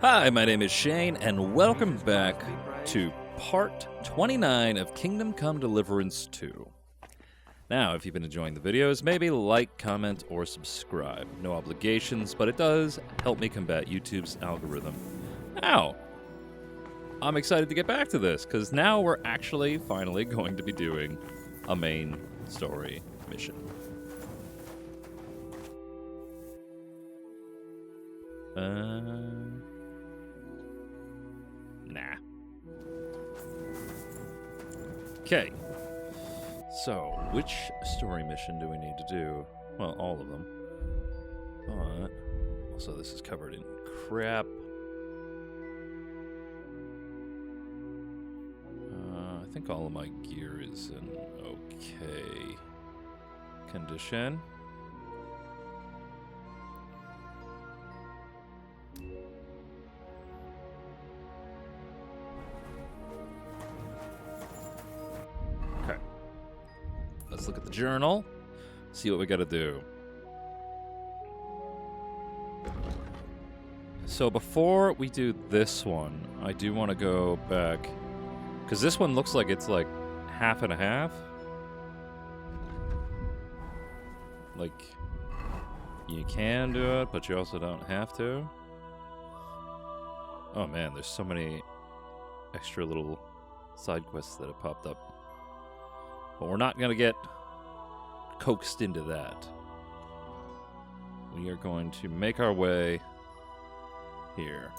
Hi, my name is Shane, and welcome back to part 29 of Kingdom Come Deliverance 2. Now, if you've been enjoying the videos, maybe like, comment, or subscribe. No obligations, but it does help me combat YouTube's algorithm. Now, I'm excited to get back to this, because now we're actually finally going to be doing a main story mission. Nah. Okay. So, which story mission do we need to do? Well, all of them. But, also this is covered in crap. I think all of my gear is in okay condition. Let's look at the journal, see what we gotta do. So before we do this one, I do want to go back, because this one looks like it's like half and a half. Like, you can do it, but you also don't have to. Oh man, there's so many extra little side quests that have popped up. But we're not going to get coaxed into that. We are going to make our way here.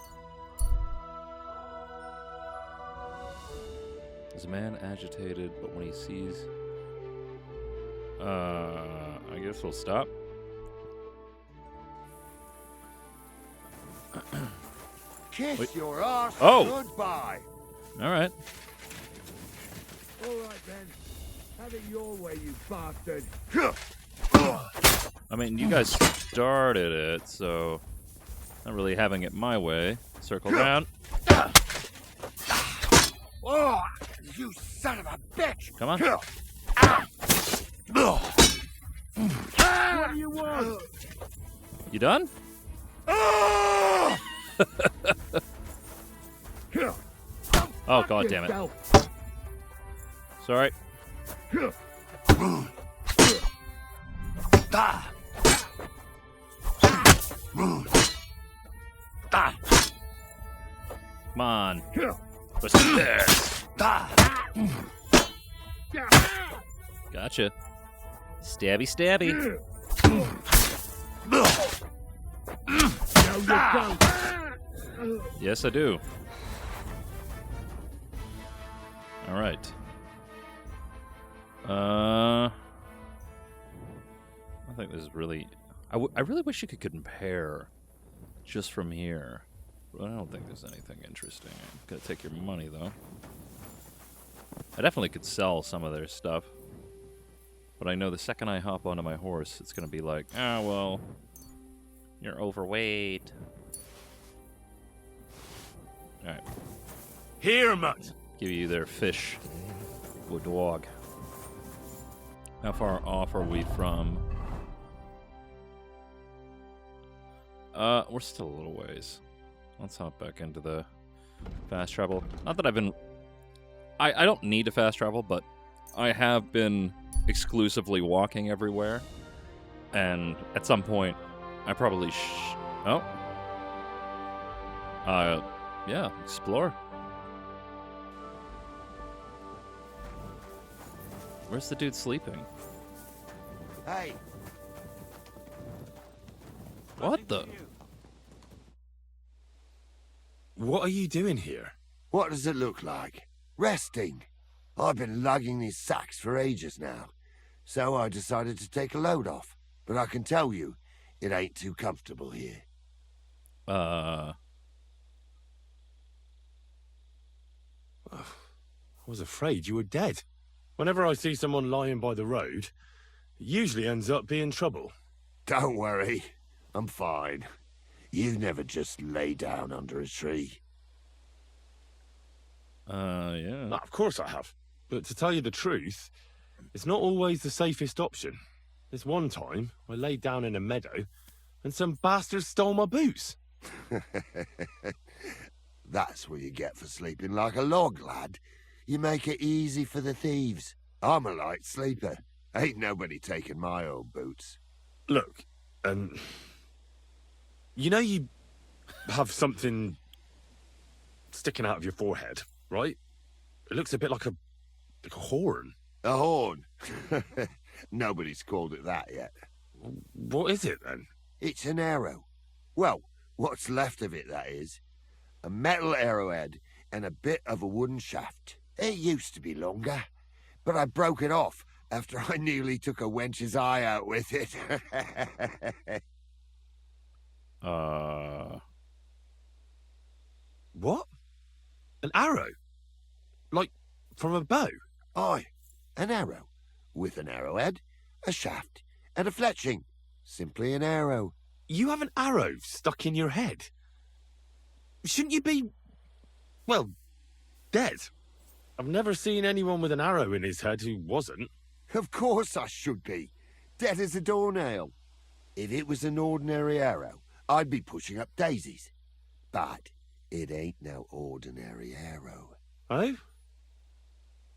Is a man agitated, but when he sees... I guess we'll stop. Kiss Wait. your ass goodbye. Alright. All right then. Have it your way, you bastard. I mean, you guys started it, so... Not really having it my way. Circle around. Oh, you son of a bitch! Come on. What do you want? You done? Oh, god damn it. Sorry. Come on. Let's do this. Gotcha. Stabby, stabby. Yes, I do. All right. I think this is really... I really wish you could compare just from here. But I don't think there's anything interesting. I'm gonna take your money, though. I definitely could sell some of their stuff. But I know the second I hop onto my horse, it's gonna be like, ah, well, you're overweight. Alright. Here, mutt. Give you their fish. Good dog. How far off are we from... we're still a little ways. Let's hop back into the fast travel. Not that I've been... I don't need to fast travel, but I have been exclusively walking everywhere. And at some point, I probably yeah, explore. Where's the dude sleeping? Hey. What the... What are you doing here? What does it look like? Resting. I've been lugging these sacks for ages now, so I decided to take a load off. But I can tell you, it ain't too comfortable here. I was afraid you were dead. Whenever I see someone lying by the road, it usually ends up being trouble. Don't worry, I'm fine. You never just lay down under a tree. Yeah. Of course I have. But to tell you the truth, it's not always the safest option. This one time, I laid down in a meadow, and some bastards stole my boots. That's what you get for sleeping like a log, lad. You make it easy for the thieves. I'm a light sleeper. Ain't nobody taking my old boots. Look, you know you have something sticking out of your forehead, right? It looks a bit like a horn. A horn? Nobody's called it that yet. What is it, then? It's an arrow. Well, what's left of it, that is. A metal arrowhead and a bit of a wooden shaft. It used to be longer, but I broke it off after I nearly took a wench's eye out with it. What? An arrow? Like, from a bow? Aye, an arrow. With an arrowhead, a shaft, and a fletching. Simply an arrow. You have an arrow stuck in your head? Shouldn't you be, well, dead? I've never seen anyone with an arrow in his head who wasn't. Of course I should be. Dead as a doornail. If it was an ordinary arrow, I'd be pushing up daisies. But it ain't no ordinary arrow. Oh?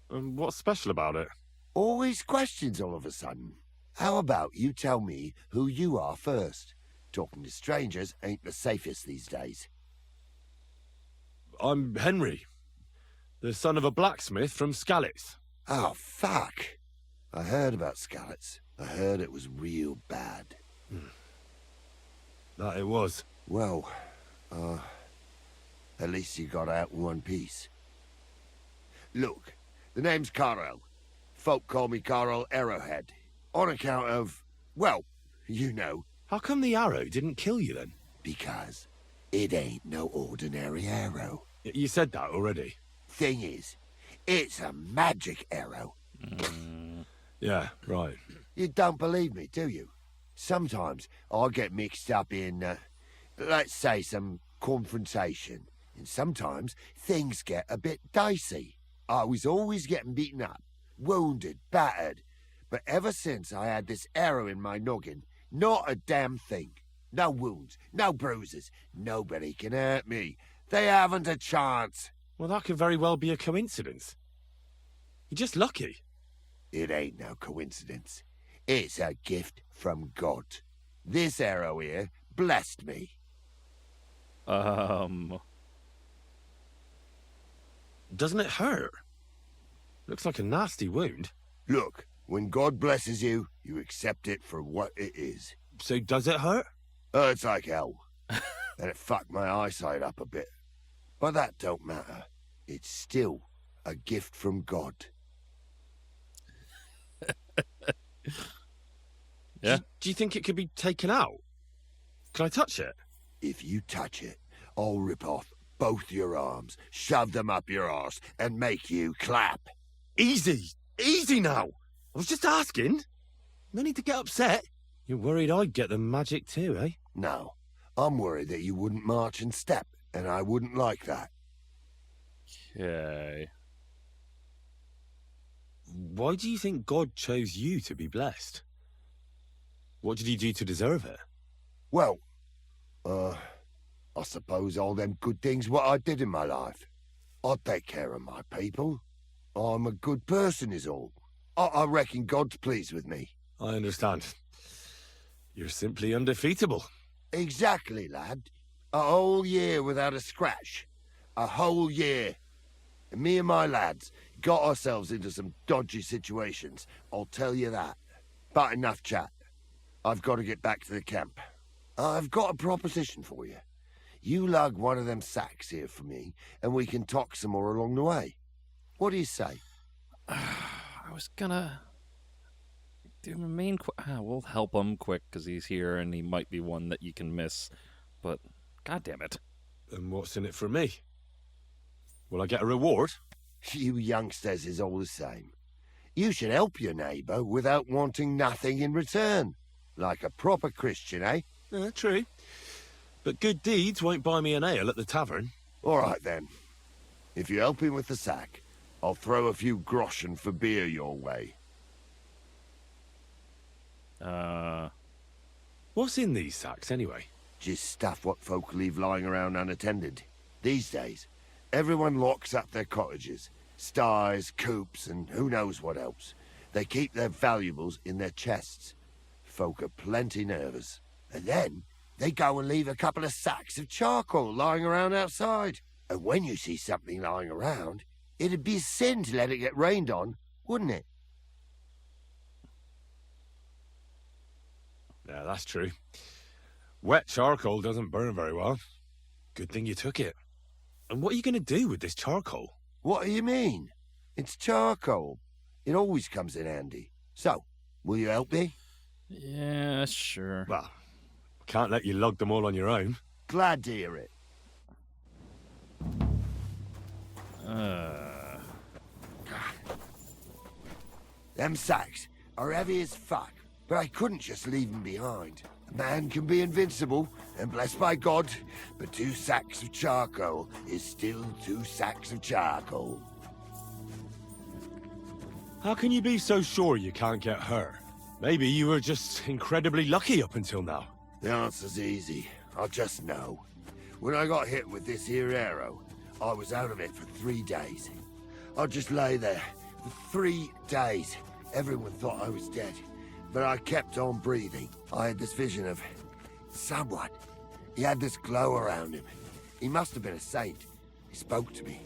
And what's special about it? Always questions all of a sudden. How about you tell me who you are first? Talking to strangers ain't the safest these days. I'm Henry, the son of a blacksmith from Skalitz. Oh, fuck. I heard about Skalitz. I heard it was real bad. That it was. Well, at least you got out in one piece. Look, the name's Carl. Folk call me Carl Arrowhead. On account of, well, you know. How come the arrow didn't kill you then? Because it ain't no ordinary arrow. You said that already. Thing is, it's a magic arrow. Yeah, right. You don't believe me, do you? Sometimes I get mixed up in, let's say, some confrontation. And sometimes things get a bit dicey. I was always getting beaten up, wounded, battered. But ever since I had this arrow in my noggin, not a damn thing. No wounds, no bruises. Nobody can hurt me. They haven't a chance. Well, that could very well be a coincidence. You're just lucky. It ain't no coincidence. It's a gift from God. This arrow here blessed me. Doesn't it hurt? Looks like a nasty wound. Look, when God blesses you, you accept it for what it is. So does it hurt? Hurts like hell. And it fucked my eyesight up a bit. But that don't matter. It's still a gift from God. Yeah. Do you think it could be taken out? Can I touch it? If you touch it, I'll rip off both your arms, shove them up your arse, and make you clap. Easy! Easy now! I was just asking. No need to get upset. You're worried I'd get the magic too, eh? No, I'm worried that you wouldn't march and step, and I wouldn't like that. Okay. Why do you think God chose you to be blessed? What did he do to deserve it? Well, I suppose all them good things what I did in my life. I take care of my people. I'm a good person is all. I reckon God's pleased with me. I understand. You're simply undefeatable. Exactly, lad. A whole year without a scratch. A whole year. And me and my lads got ourselves into some dodgy situations, I'll tell you that. But enough chat. I've got to get back to the camp. I've got a proposition for you. You lug one of them sacks here for me, and we can talk some more along the way. What do you say? I was gonna do my main. We'll help him quick because he's here and he might be one that you can miss. But god damn it! And what's in it for me? Will I get a reward? You youngsters is all the same. You should help your neighbour without wanting nothing in return. Like a proper Christian, eh? True. But good deeds won't buy me an ale at the tavern. All right, then. If you help him with the sack, I'll throw a few groschen for beer your way. What's in these sacks, anyway? Just stuff what folk leave lying around unattended. These days, everyone locks up their cottages, sties, coops, and who knows what else. They keep their valuables in their chests. Folk are plenty nervous. And then, they go and leave a couple of sacks of charcoal lying around outside. And when you see something lying around, it'd be a sin to let it get rained on, wouldn't it? Yeah, that's true. Wet charcoal doesn't burn very well. Good thing you took it. And what are you going to do with this charcoal? What do you mean? It's charcoal. It always comes in handy. So, will you help me? Yeah, sure. Well, I can't let you lug them all on your own. Glad to hear it. Them sacks are heavy as fuck, but I couldn't just leave them behind. A man can be invincible, and blessed by God, but 2 sacks of charcoal is still 2 sacks of charcoal. How can you be so sure you can't get hurt? Maybe you were just incredibly lucky up until now. The answer's easy. I just know. When I got hit with this here arrow, I was out of it for 3 days. I just lay there for 3 days. Everyone thought I was dead, but I kept on breathing. I had this vision of someone. He had this glow around him. He must have been a saint. He spoke to me.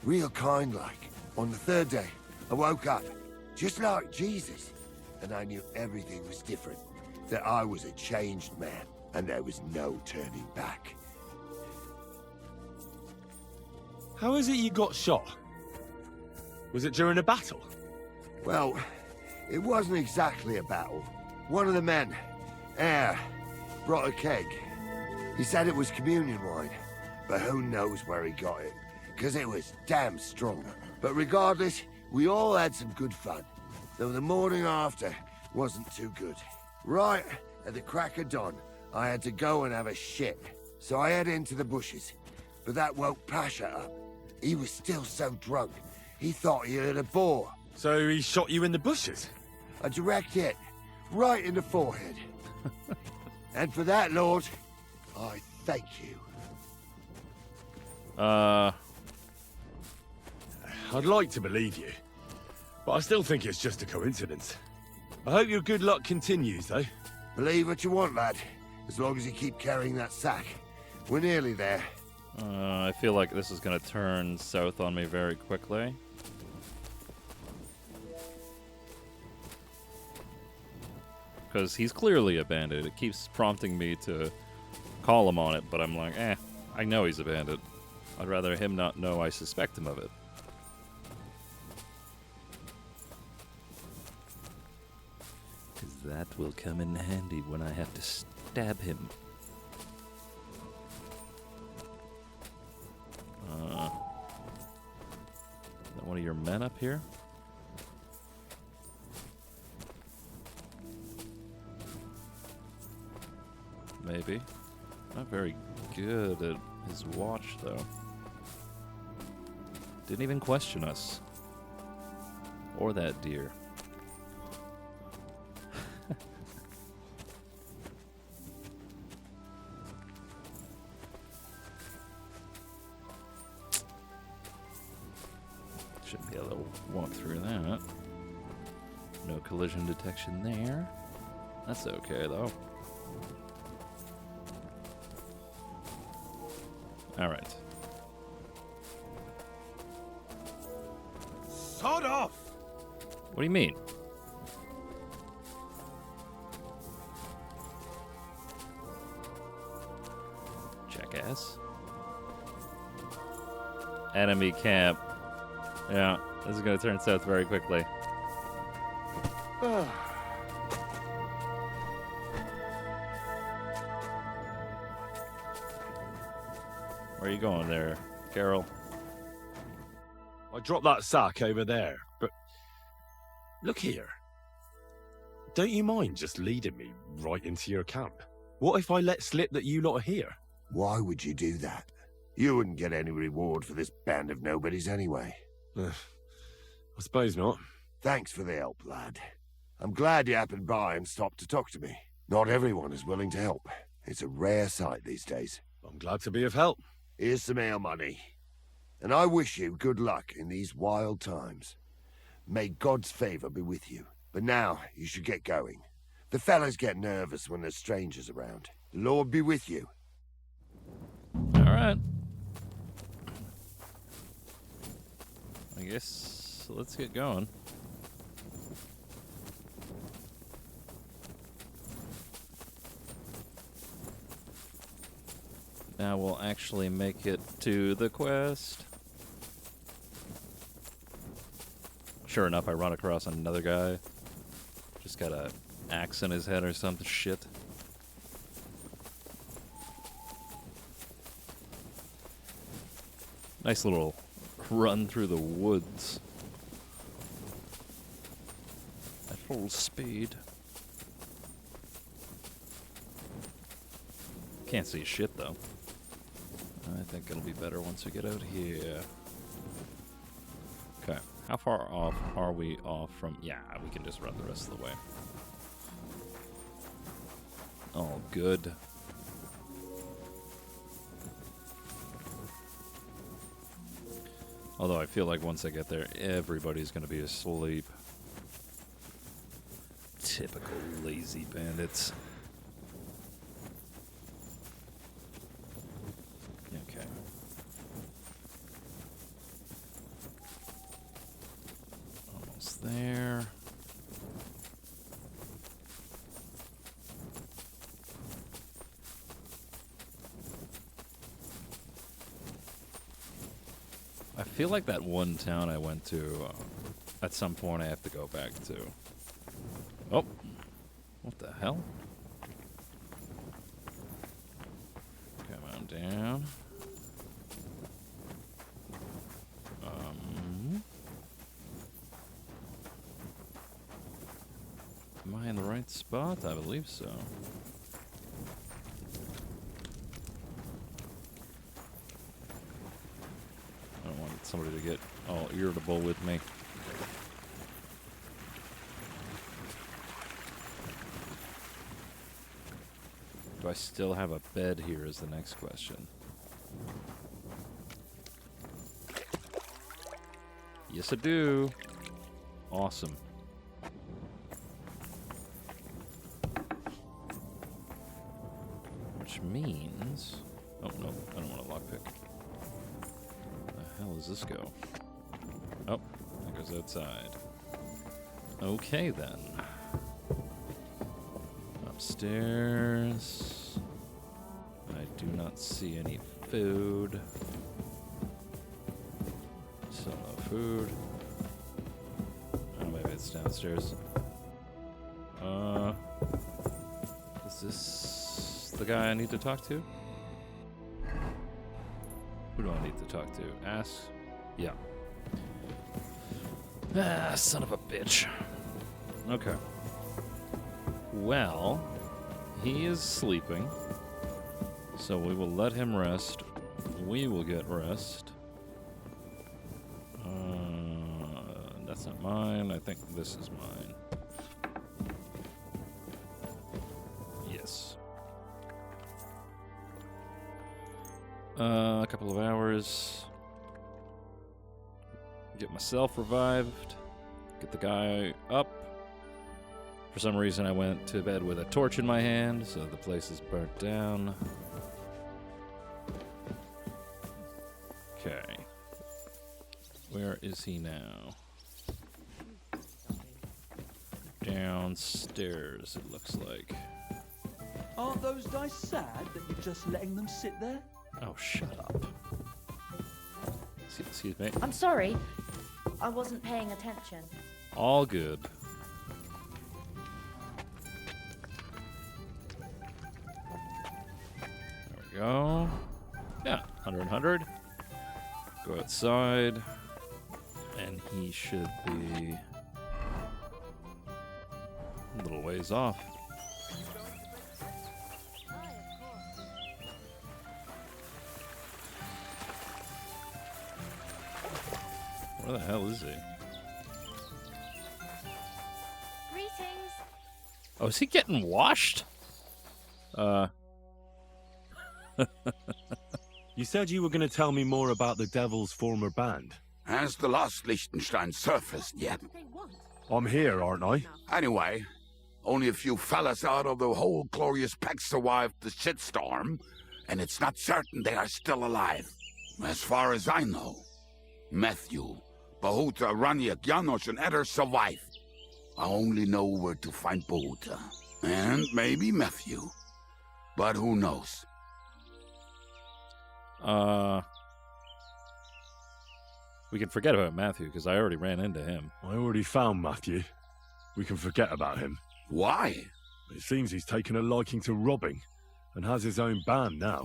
Real kind-like. On the 3rd day, I woke up, just like Jesus, and I knew everything was different. That I was a changed man, and there was no turning back. How is it you got shot? Was it during a battle? Well, it wasn't exactly a battle. One of the men, Air, brought a keg. He said it was communion wine, but who knows where he got it, because it was damn strong. But regardless, we all had some good fun, though the morning after wasn't too good. Right at the crack of dawn, I had to go and have a shit, so I head into the bushes. But that woke Pasha up. He was still so drunk, he thought he heard a boar. So he shot you in the bushes? A direct hit, right in the forehead. And for that, Lord, I thank you. I'd like to believe you, but I still think it's just a coincidence. I hope your good luck continues, though. Believe what you want, lad, as long as you keep carrying that sack. We're nearly there. I feel like this is going to turn south on me very quickly. Because he's clearly a bandit. It keeps prompting me to call him on it, but I'm like, I know he's a bandit. I'd rather him not know I suspect him of it. Because that will come in handy when I have to stab him. Is that one of your men up here? Maybe. Not very good at his watch, though. Didn't even question us. Or that deer. Shouldn't be able to walk through that. No collision detection there. That's okay, though. Alright. Sod off! What do you mean? Jackass. Enemy camp. Yeah, this is going to turn south very quickly. Where are you going there, Carol? I dropped that sack over there, but look here. Don't you mind just leading me right into your camp? What if I let slip that you lot are here? Why would you do that? You wouldn't get any reward for this band of nobodies anyway. I suppose not. Thanks for the help, lad. I'm glad you happened by and stopped to talk to me. Not everyone is willing to help. It's a rare sight these days. I'm glad to be of help. Here's some ale money. And I wish you good luck in these wild times. May God's favor be with you. But now, you should get going. The fellas get nervous when there's strangers around. The Lord be with you. All right. I guess let's get going. Now we'll actually make it to the quest. Sure enough, I run across another guy. Just got a axe in his head or something shit. Nice little run through the woods at full speed. Can't see shit though. I think it'll be better once we get out here. Okay, how far off are we off from? Yeah, we can just run the rest of the way. All good. Although I feel like once I get there, everybody's gonna be asleep. Typical lazy bandits. Okay. Almost there. I feel like that one town I went to, at some point I have to go back to. Oh, what the hell? Come on down. Am I in the right spot? I believe so. I don't want somebody to get all irritable with me. Do I still have a bed here is the next question. Yes, I do. Awesome. Which means... Oh, no, I don't want a lockpick. Where the hell does this go? Oh, that goes outside. Okay, then. Upstairs. I do not see any food. Still no food. Oh, maybe it's downstairs. Is this the guy I need to talk to? Who do I need to talk to? Ask? Yeah. Ah, son of a bitch. Okay. Well, he is sleeping, so we will let him rest. We will get rest. That's not mine. I think this is mine. Yes. A couple of hours. Get myself revived. Get the guy up. For some reason, I went to bed with a torch in my hand, so the place is burnt down. Okay. Where is he now? Downstairs, it looks like. Aren't those dice sad that you're just letting them sit there? Oh, shut up. Excuse me. I'm sorry. I wasn't paying attention. All good. There we go. Yeah, 100 and 100. Go outside. And he should be a little ways off. Where the hell is he? Greetings. Oh, is he getting washed? You said you were going to tell me more about the Devil's former band. Has the lost Liechtenstein surfaced yet? I'm here, aren't I? Anyway, only a few fellas out of the whole glorious pack survived the shitstorm, and it's not certain they are still alive. As far as I know, Matthew, Bahuta, Raniak, Janos, and Eder survive. I only know where to find Bahuta. And maybe Matthew. But who knows? We can forget about Matthew, because I already ran into him. I already found Matthew. We can forget about him. Why? It seems he's taken a liking to robbing, and has his own band now.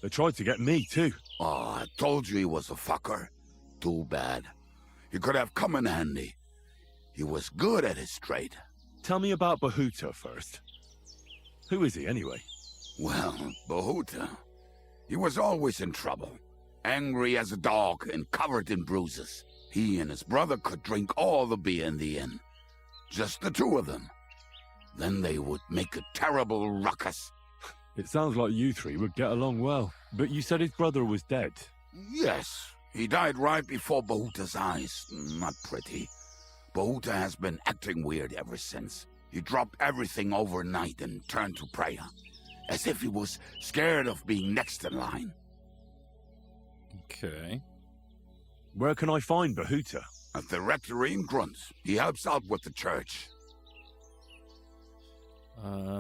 They tried to get me, too. Oh, I told you he was a fucker. Too bad. He could have come in handy. He was good at his trade. Tell me about Bahuta first. Who is he, anyway? Well, Bahuta, he was always in trouble. Angry as a dog and covered in bruises. He and his brother could drink all the beer in the inn. Just the two of them. Then they would make a terrible ruckus. It sounds like you three would get along well. But you said his brother was dead. Yes, he died right before Bahuta's eyes. Not pretty. Bahuta has been acting weird ever since. He dropped everything overnight and turned to prayer. As if he was scared of being next in line. Okay. Where can I find Bahuta? At the rectory in Grunt. He helps out with the church.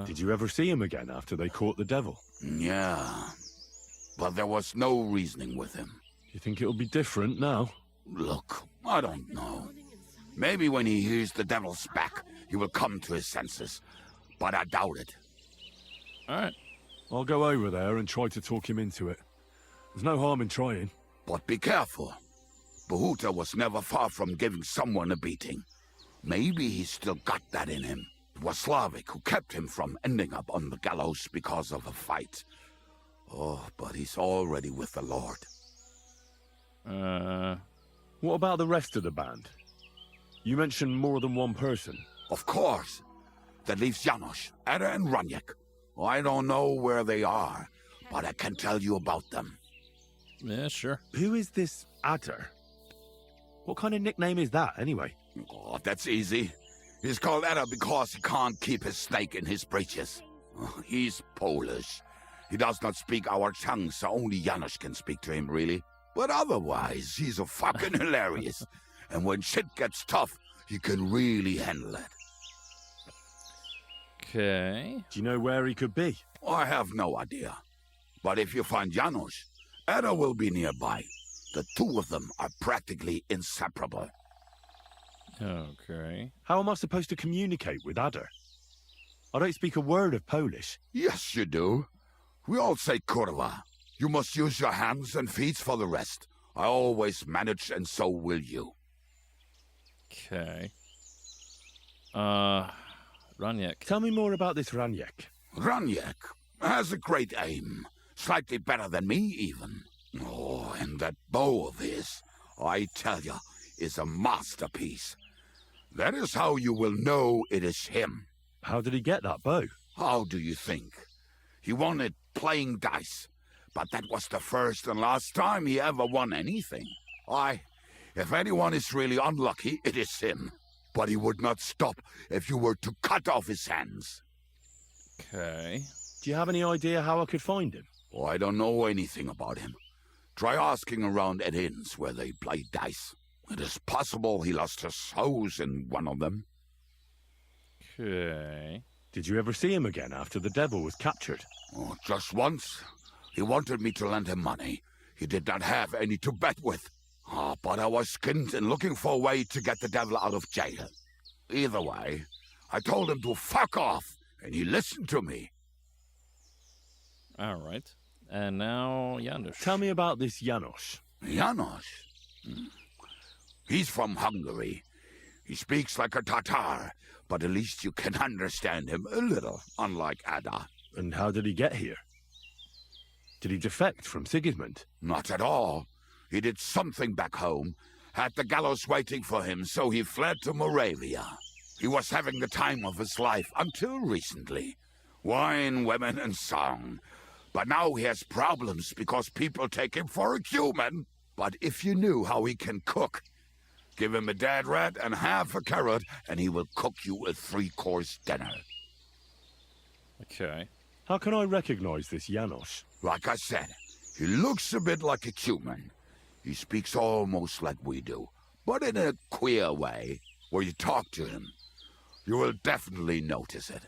Did you ever see him again after they caught the devil? Yeah. But there was no reasoning with him. You think it'll be different now? Look, I don't know. Maybe when he hears the devil's back, he will come to his senses. But I doubt it. Alright. I'll go over there and try to talk him into it. There's no harm in trying. But be careful. Bahuta was never far from giving someone a beating. Maybe he's still got that in him. It was Slavik who kept him from ending up on the gallows because of a fight. Oh, but he's already with the Lord. What about the rest of the band? You mentioned more than one person. Of course. That leaves Janos, Eder, and Raniak. I don't know where they are, but I can tell you about them. Yeah, sure. Who is this Adder? What kind of nickname is that, anyway? Oh, that's easy. He's called Eder because he can't keep his snake in his breeches. He's Polish. He does not speak our tongue, so only Janos can speak to him, really. But otherwise, he's a fucking hilarious. And when shit gets tough, he can really handle it. Okay. Do you know where he could be? I have no idea. But if you find Janos, Eder will be nearby. The two of them are practically inseparable. Okay. How am I supposed to communicate with Adder? I don't speak a word of Polish. Yes, you do. We all say kurwa. You must use your hands and feet for the rest. I always manage, and so will you. Okay. Raniak. Tell me more about this Raniak. Raniak has a great aim. Slightly better than me, even. Oh, and that bow of his, I tell ya, is a masterpiece. That is how you will know it is him. How did he get that bow? How do you think? He won it playing dice. But that was the first and last time he ever won anything. If anyone is really unlucky, it is him. But he would not stop if you were to cut off his hands. Okay. Do you have any idea how I could find him? Oh, I don't know anything about him. Try asking around at inns where they play dice. It is possible he lost his hose in one of them. Okay. Did you ever see him again after the devil was captured? Oh, just once. He wanted me to lend him money. He did not have any to bet with. But I was skinned and looking for a way to get the devil out of jail. Either way, I told him to fuck off, and he listened to me. All right. And now, Janos. Tell me about this Janos. Janos? He's from Hungary. He speaks like a Tatar, but at least you can understand him a little, unlike Ada. And how did he get here? Did he defect from Sigismund? Not at all. He did something back home, had the gallows waiting for him, so he fled to Moravia. He was having the time of his life until recently. Wine, women, and song. But now he has problems because people take him for a human. But if you knew how he can cook, give him a dead rat and half a carrot, and he will cook you a 3-course dinner. Okay. How can I recognize this Janos? Like I said, he looks a bit like a human. He speaks almost like we do, but in a queer way, where you talk to him. You will definitely notice it.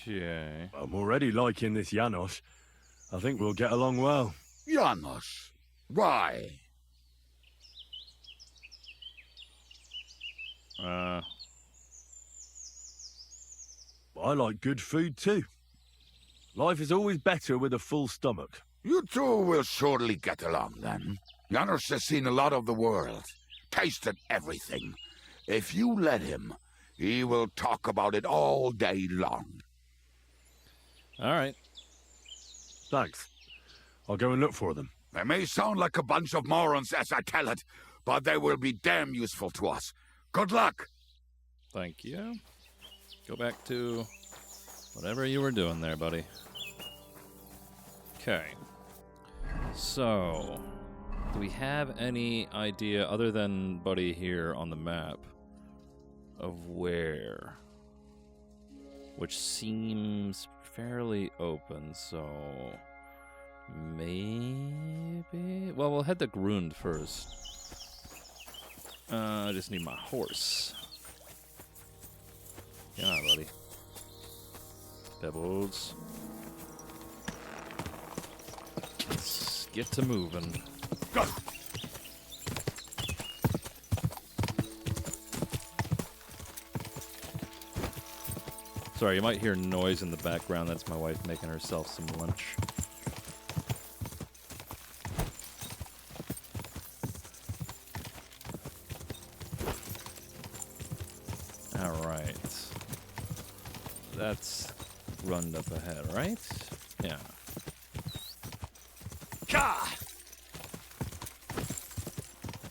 Okay. I'm already liking this Janos. I think we'll get along well. Janos, why? I like good food too. Life is always better with a full stomach. You two will surely get along then. Janos has seen a lot of the world, tasted everything. If you let him, he will talk about it all day long. All right. Thanks. I'll go and look for them. They may sound like a bunch of morons as I tell it, but they will be damn useful to us. Good luck! Thank you. Go back to whatever you were doing there, buddy. Okay. So, do we have any idea, other than Buddy here on the map, of where? Which seems fairly open, so maybe... Well, we'll head to Grund first. I just need my horse. Come on, buddy. Pebbles. Let's get to moving. Go! Sorry, you might hear noise in the background. That's my wife making herself some lunch. Alright. That's Grund up ahead, right? Yeah. Ka!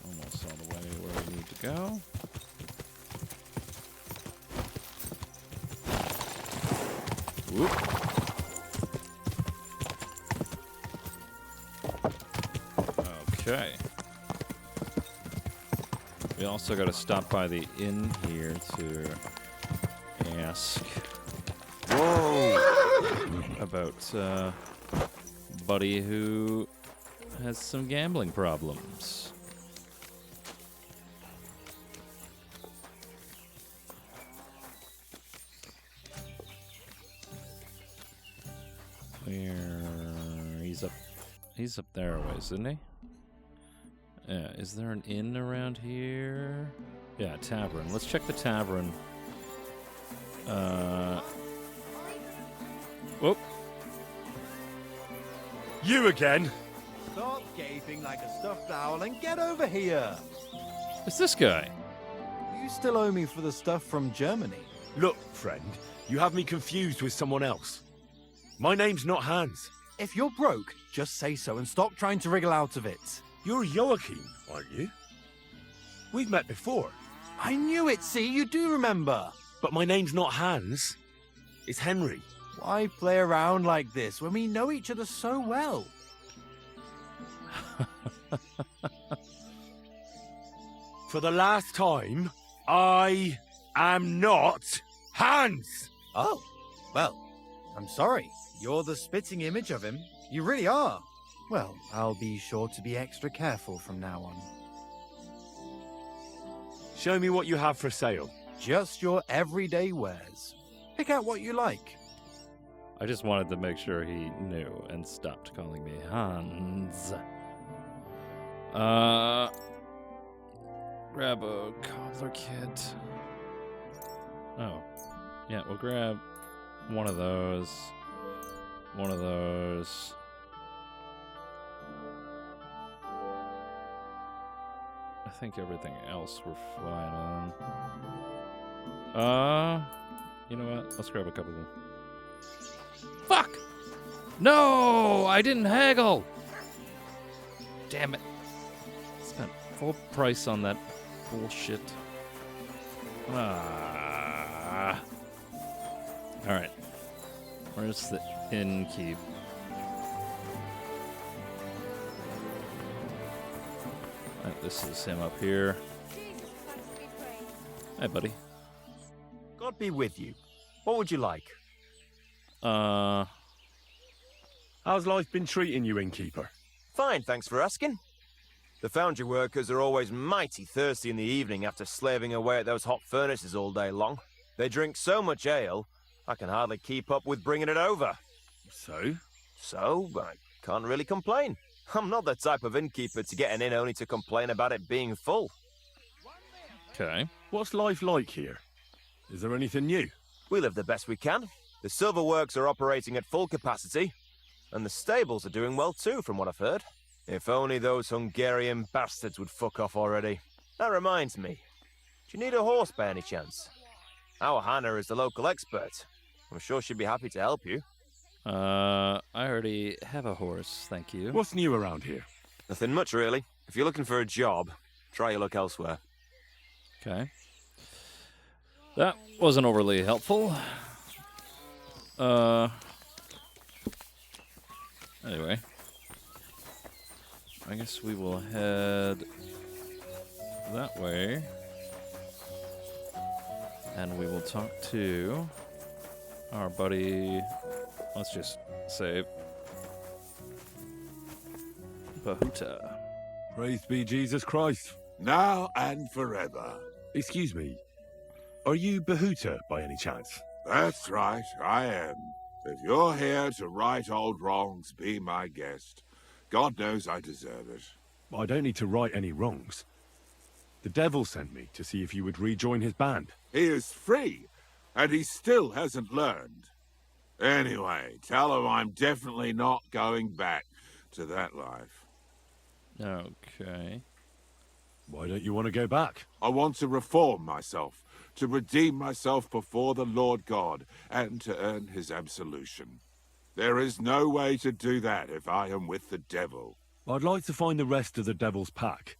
Almost all the way where we need to go. Whoop. Okay. We also got to stop by the inn here to ask about Buddy who has some gambling problems. He's up there a ways, isn't he? Yeah, is there an inn around here? Yeah, tavern. Let's check the tavern. Whoop. You again? Stop gaping like a stuffed owl and get over here! It's this guy. You still owe me for the stuff from Germany. Look, friend, you have me confused with someone else. My name's not Hans. If you're broke, just say so and stop trying to wriggle out of it. You're Joachim, aren't you? We've met before. I knew it, see? You do remember. But my name's not Hans. It's Henry. Why play around like this when we know each other so well? For the last time, I am not Hans! Oh, well, I'm sorry. You're the spitting image of him. You really are. Well, I'll be sure to be extra careful from now on. Show me what you have for sale. Just your everyday wares. Pick out what you like. I just wanted to make sure he knew and stopped calling me Hans. Grab a cobbler kit. Oh. Yeah, we'll grab one of those. One of those. I think everything else we're fine on. You know what? Let's grab a couple of them. Fuck! No! I didn't haggle! Damn it. Spent full price on that bullshit. Alright. Where's the innkeep? Right, this is him up here. Hey, buddy. God be with you. What would you like? How's life been treating you, innkeeper? Fine, thanks for asking. The foundry workers are always mighty thirsty in the evening after slaving away at those hot furnaces all day long. They drink so much ale, I can hardly keep up with bringing it over. So? So, I can't really complain. I'm not the type of innkeeper to get an inn only to complain about it being full. Okay. What's life like here? Is there anything new? We live the best we can. The silver works are operating at full capacity, and the stables are doing well too, from what I've heard. If only those Hungarian bastards would fuck off already. That reminds me. Do you need a horse by any chance? Our Hannah is the local expert. I'm sure she'd be happy to help you. I already have a horse, thank you. What's new around here? Nothing much, really. If you're looking for a job, try your luck elsewhere. Okay. That wasn't overly helpful. Anyway. I guess we will head that way. And we will talk to our buddy. Let's just say Bahuta. Praised be Jesus Christ. Now and forever. Excuse me. Are you Bahuta by any chance? That's right, I am. If you're here to right old wrongs, be my guest. God knows I deserve it. I don't need to right any wrongs. The devil sent me to see if you would rejoin his band. He is free, and he still hasn't learned. Anyway, tell him I'm definitely not going back to that life. Okay. Why don't you want to go back? I want to reform myself, to redeem myself before the Lord God, and to earn his absolution. There is no way to do that if I am with the devil. I'd like to find the rest of the devil's pack.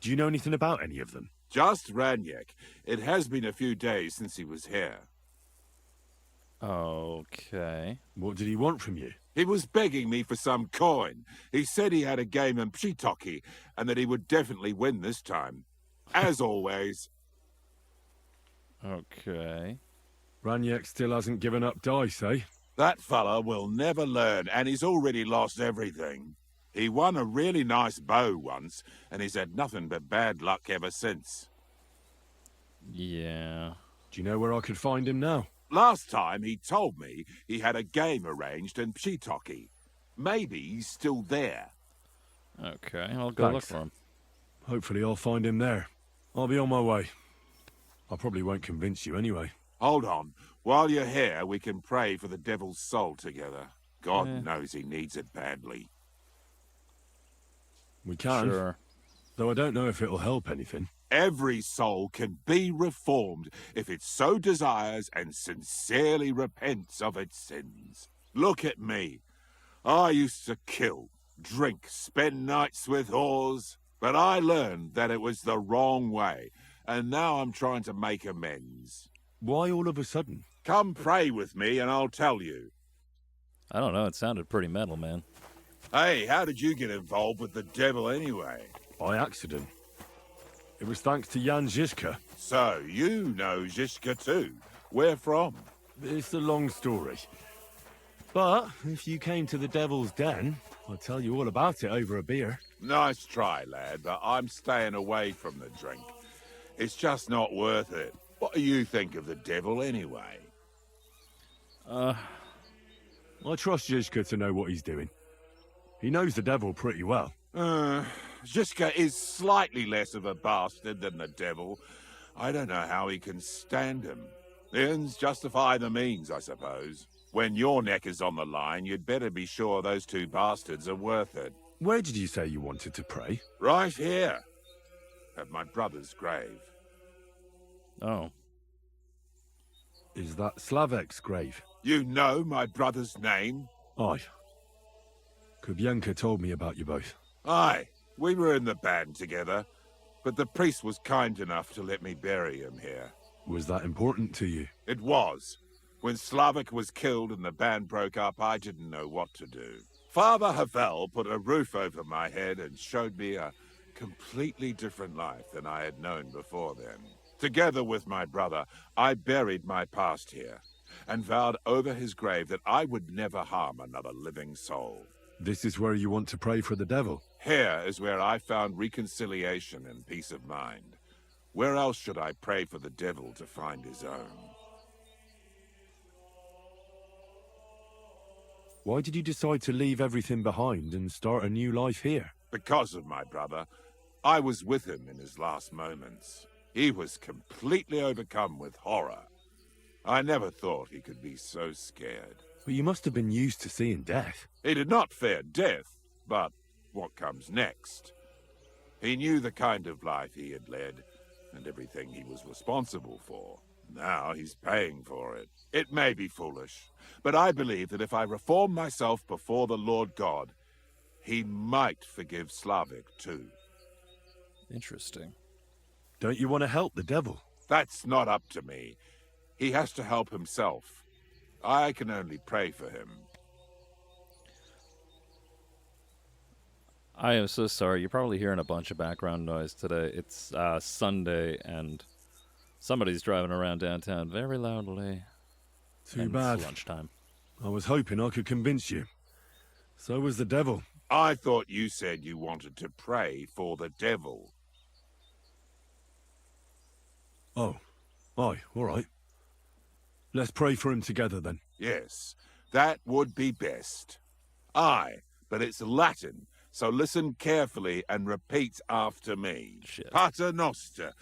Do you know anything about any of them? Just Raniek. It has been a few days since he was here. Okay. What did he want from you? He was begging me for some coin. He said he had a game in Pshitoki, and that he would definitely win this time. As always. Okay. Raniek still hasn't given up dice, eh? That fella will never learn, and he's already lost everything. He won a really nice bow once, and he's had nothing but bad luck ever since. Yeah. Do you know where I could find him now? Last time he told me he had a game arranged in Pshitoki. Maybe he's still there. Okay, I'll go look Thanks. for him. Hopefully I'll find him there. I'll be on my way. I probably won't convince you anyway. Hold on. While you're here, we can pray for the devil's soul together. God Yeah. knows he needs it badly. We can, Sure. though I don't know if it'll help anything. Every soul can be reformed if it so desires and sincerely repents of its sins. Look at me. I used to kill, drink, spend nights with whores, but I learned that it was the wrong way, and now I'm trying to make amends. Why all of a sudden? Come pray with me and I'll tell you. I don't know, it sounded pretty metal, man. Hey, how did you get involved with the devil anyway? By accident. It was thanks to Jan Žižka. So, you know Žižka too. Where from? It's a long story. But if you came to the Devil's Den, I'll tell you all about it over a beer. Nice try, lad, but I'm staying away from the drink. It's just not worth it. What do you think of the devil anyway? I trust Žižka to know what he's doing. He knows the devil pretty well. Žižka is slightly less of a bastard than the devil. I don't know how he can stand him. The ends justify the means, I suppose. When your neck is on the line, you'd better be sure those two bastards are worth it. Where did you say you wanted to pray? Right here, at my brother's grave. Oh. Is that Slavek's grave? You know my brother's name? Aye. Kubienka told me about you both. Aye, we were in the band together, but the priest was kind enough to let me bury him here. Was that important to you? It was. When Slavik was killed and the band broke up, I didn't know what to do. Father Havel put a roof over my head and showed me a completely different life than I had known before then. Together with my brother, I buried my past here, and vowed over his grave that I would never harm another living soul. This is where you want to pray for the devil? Here is where I found reconciliation and peace of mind. Where else should I pray for the devil to find his own? Why did you decide to leave everything behind and start a new life here? Because of my brother. I was with him in his last moments. He was completely overcome with horror. I never thought he could be so scared. But you must have been used to seeing death. He did not fear death, but what comes next. He knew the kind of life he had led, and everything he was responsible for. Now he's paying for it. It may be foolish, but I believe that if I reform myself before the Lord God, he might forgive Slavic too. Interesting. Don't you want to help the devil? That's not up to me. He has to help himself. I can only pray for him. I am so sorry. You're probably hearing a bunch of background noise today. It's Sunday, and somebody's driving around downtown very loudly. Too bad. It's lunchtime. I was hoping I could convince you. So was the devil. I thought you said you wanted to pray for the devil. Oh. Aye, all right. Let's pray for him together, then. Yes, that would be best. Aye, but it's Latin, so listen carefully and repeat after me. Shit. Pater Noster,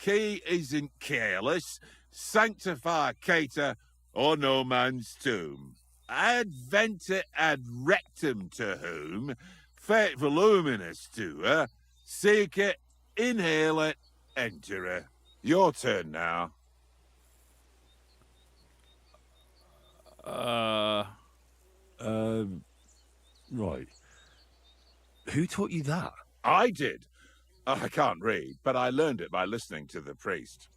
qui isn't careless, sanctificator or no man's tomb. Adventure ad rectum to whom, fet voluminous to her, seek it, inhale it, enter her. Your turn now. Right. Who taught you that? I did. I can't read, but I learned it by listening to the priest.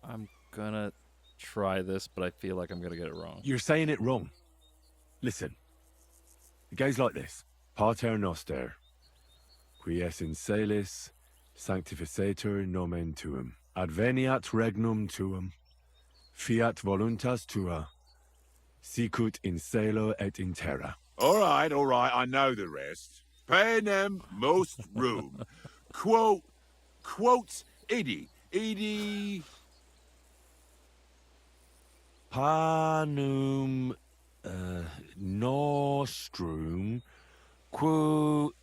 I'm gonna try this, but I feel like I'm gonna get it wrong. You're saying it wrong. Listen. It goes like this. Pater Noster, qui es in celis, sanctificetur nomen tuum. Adveniat regnum tuum. Fiat voluntas tua. Sicut in cielo et in terra. All right, I know the rest. Panem most room. Quote, idi. Panum nostrum Quote,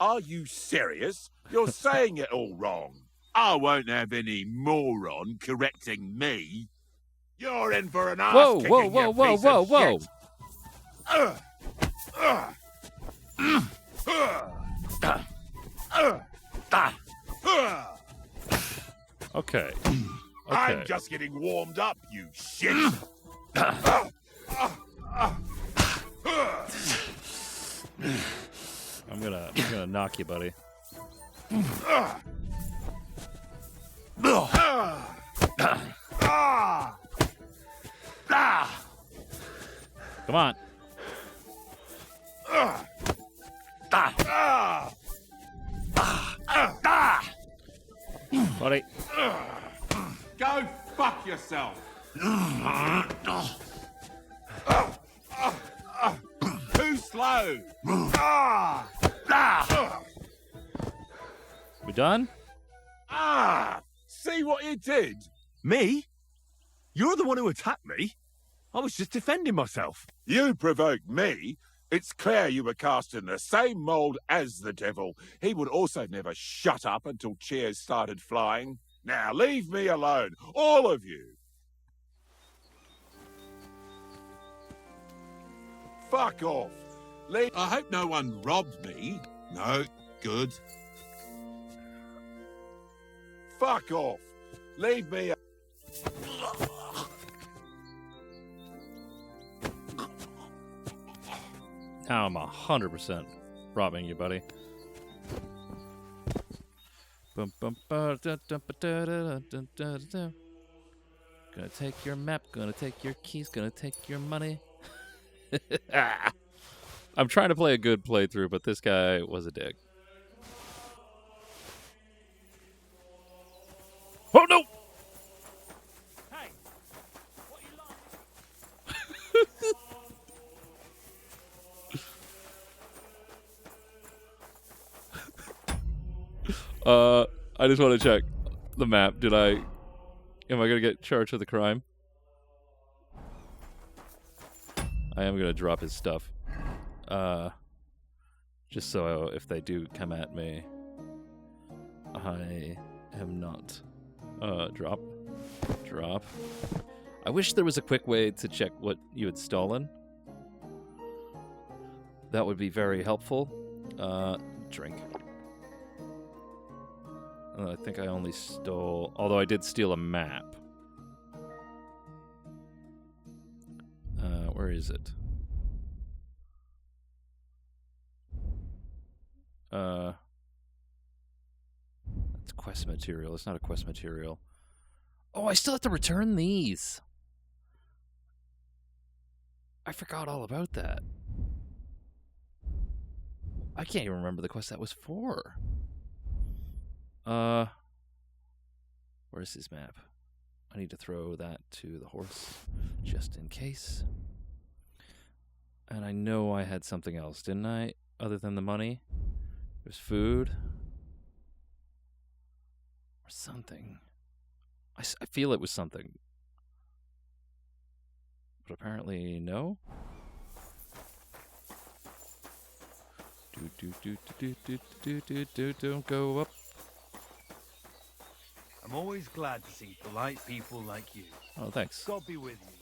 are you serious? You're saying it all wrong. I won't have any moron correcting me. You're in for an ass Whoa, kicking, whoa, you whoa, whoa, piece whoa, of whoa. shit. Okay. I'm just getting warmed up, you shit. I'm gonna knock you, buddy. Come on. Buddy. Go fuck yourself. Too slow. We done? See what you did? Me? You're the one who attacked me. I was just defending myself. You provoked me. It's clear you were cast in the same mould as the devil. He would also never shut up until cheers started flying. Now leave me alone, all of you. Fuck off. I hope no one robbed me. No, good. Fuck off. Leave me. Now I'm 100% robbing you, buddy. Gonna take your map, gonna take your keys, gonna take your money. I'm trying to play a good playthrough, but this guy was a dick. Oh no! Hey, what you like? I just want to check the map. Am I gonna get charged with a crime? I am gonna drop his stuff. Just so if they do come at me, I am not. Drop. I wish there was a quick way to check what you had stolen. That would be very helpful. Drink. I think I only stole... Although I did steal a map. Where is it? That's quest material. It's not a quest material. Oh, I still have to return these. I forgot all about that. I can't even remember the quest that was for. Where's his map? I need to throw that to the horse, just in case. And I know I had something else, didn't I? Other than the money? There's food. Or something. I feel it was something. But apparently, no. Don't go up. I'm always glad to see polite people like you. Oh, thanks. God be with you.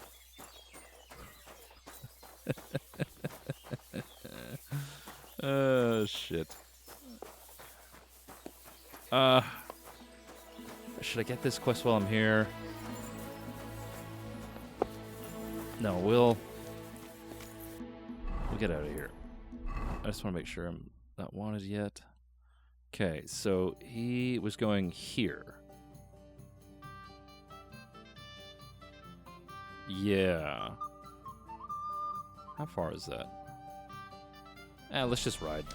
Shit. Should I get this quest while I'm here? No, we'll get out of here. I just want to make sure I'm not wanted yet. Okay, so he was going here. Yeah. How far is that? Let's just ride.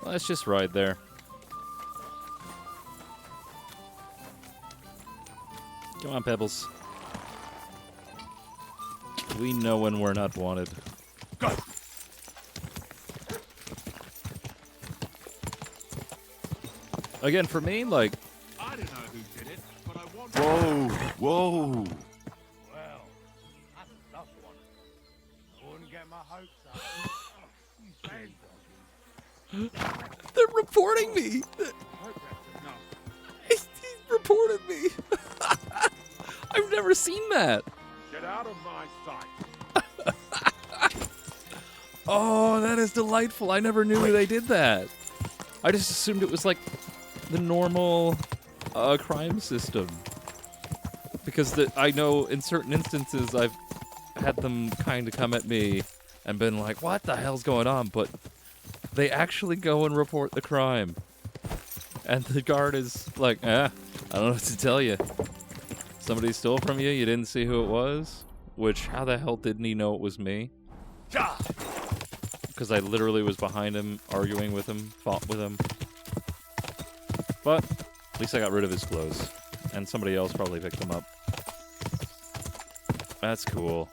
Let's just ride there. Come on, Pebbles. We know when we're not wanted. Go! Again, for me, like... I don't know who did it, but I want... Whoa! Well, that's a tough one. I wouldn't get my hopes up. You They're reporting me! He's reported me! I've never seen that! Get out of my sight. Oh, that is delightful. I never knew they did that. I just assumed it was like the normal crime system. Because I know in certain instances I've had them kind of come at me and been like, what the hell's going on? But they actually go and report the crime. And the guard is like, I don't know what to tell you. Somebody stole from you, you didn't see who it was? Which, how the hell didn't he know it was me? Because I literally was behind him, arguing with him, fought with him. But at least I got rid of his clothes. And somebody else probably picked them up. That's cool.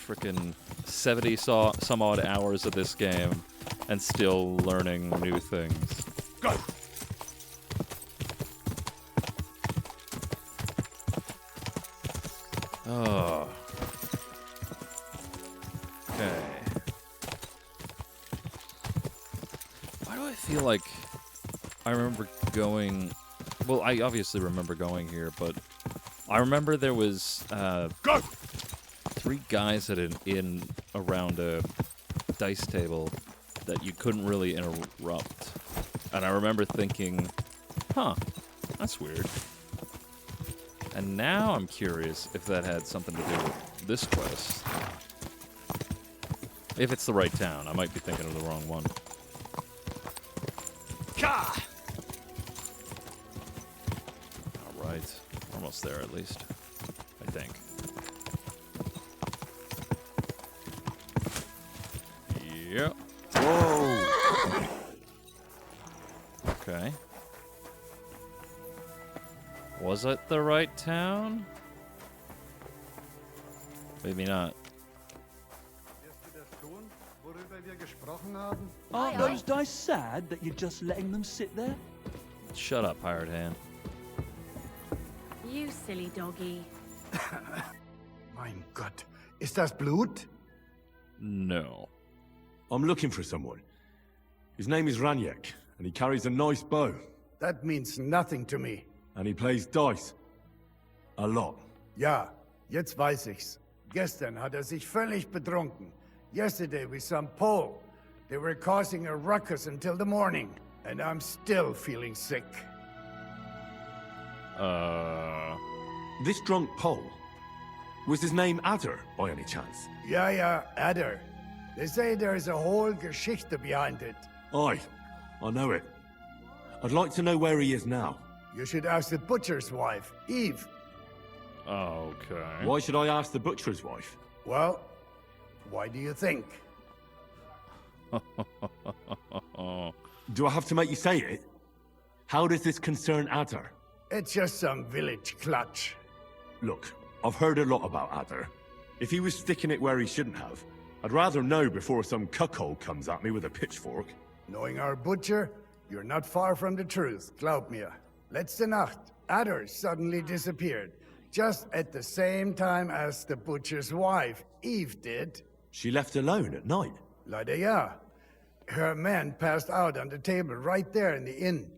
Frickin' 70 some odd hours of this game and still learning new things. Go! Oh. Okay. Why do I feel like I remember going... Well, I obviously remember going here, but I remember there was Go! 3 guys at an inn around a dice table that you couldn't really interrupt. And I remember thinking, huh, that's weird. And now I'm curious if that had something to do with this quest. If it's the right town. I might be thinking of the wrong one. Alright. Almost there, at least. I think. Yep. Whoa! Okay. Was it the right town? Maybe not. Aren't those dice sad that you're just letting them sit there? Shut up, hired hand. You silly doggy. Mein Gott, ist das Blut? No. I'm looking for someone. His name is Raniek, and he carries a nice bow. That means nothing to me. And he plays dice. A lot. Ja, jetzt weiß ich's. Gestern hat sich völlig betrunken. Yesterday we some Pole. They were causing a ruckus until the morning. And I'm still feeling sick. This drunk Pole, was his name Adder, by any chance? Ja, Adder. They say there's a whole Geschichte behind it. Aye, I know it. I'd like to know where he is now. You should ask the butcher's wife, Eve. Okay. Why should I ask the butcher's wife? Well, why do you think? Do I have to make you say it? How does this concern Adder? It's just some village clutch. Look, I've heard a lot about Adder. If he was sticking it where he shouldn't have, I'd rather know before some cuckold comes at me with a pitchfork. Knowing our butcher, you're not far from the truth, glaub mir. Letzte Nacht, Adder suddenly disappeared, just at the same time as the butcher's wife, Eve, did. She left alone at night? Leider ja. Her man passed out on the table right there in the inn.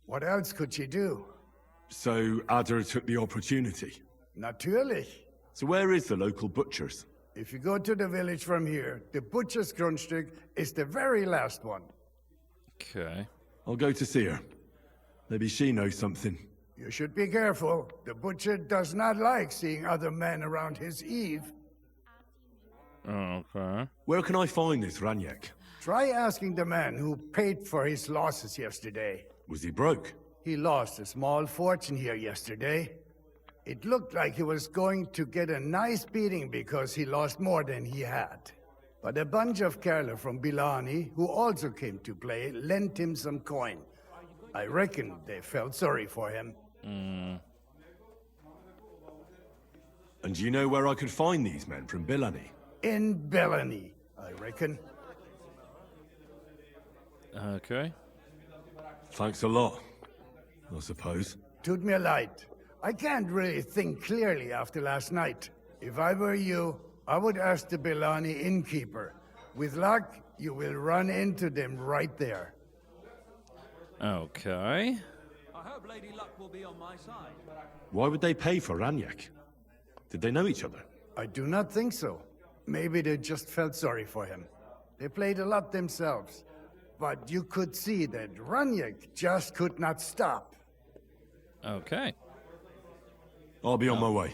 What else could she do? So Adder took the opportunity? Natürlich. So where is the local butcher's? If you go to the village from here, the butcher's Grundstück is the very last one. Okay. I'll go to see her. Maybe she knows something. You should be careful. The butcher does not like seeing other men around his Eve. Okay. Where can I find this Raniek? Try asking the man who paid for his losses yesterday. Was he broke? He lost a small fortune here yesterday. It looked like he was going to get a nice beating because he lost more than he had. But a bunch of Kerler from Bilani, who also came to play, lent him some coin. I reckon they felt sorry for him. And do you know where I could find these men from Bilani? In Bellany, I reckon. Okay. Thanks a lot, I suppose. Tut mir leid. I can't really think clearly after last night. If I were you, I would ask the Bellani innkeeper. With luck, you will run into them right there. Okay. I hope Lady Luck will be on my side. Why would they pay for Raniek? Did they know each other? I do not think so. Maybe they just felt sorry for him. They played a lot themselves. But you could see that Raniek just could not stop. Okay. I'll be on my way.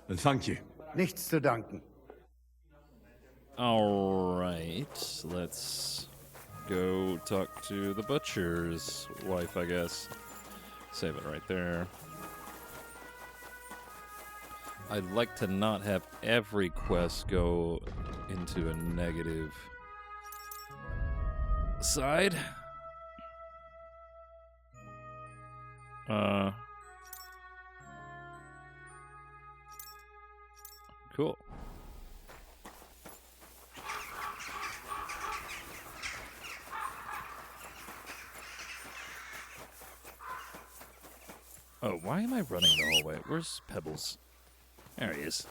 And thank you. Nichts zu danken. All right. Let's go talk to the butcher's wife, I guess. Save it right there. I'd like to not have every quest go into a negative side. Cool. Oh, why am I running the whole way? Where's Pebbles? There he is.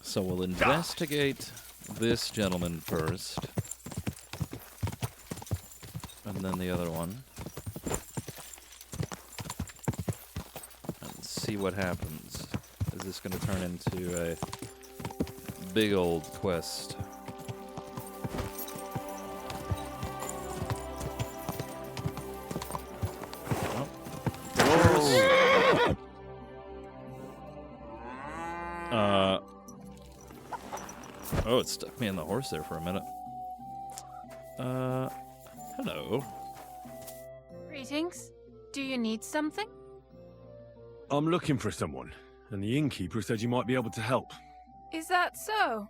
So we'll investigate this gentleman first. And then the other one. And see what happens. Is this going to turn into a big old quest? Oh, it stuck me in the horse there for a minute. Hello. Greetings. Do you need something? I'm looking for someone, and the innkeeper said you might be able to help. Is that so?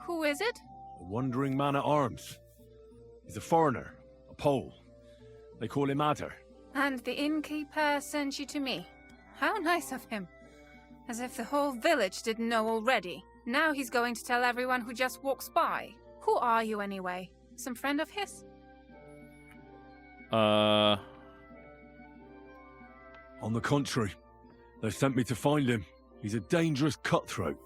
Who is it? A wandering man at arms. He's a foreigner, a Pole. They call him Adder. And the innkeeper sent you to me. How nice of him. As if the whole village didn't know already. Now he's going to tell everyone who just walks by. Who are you anyway? Some friend of his? On the contrary, they sent me to find him. He's a dangerous cutthroat.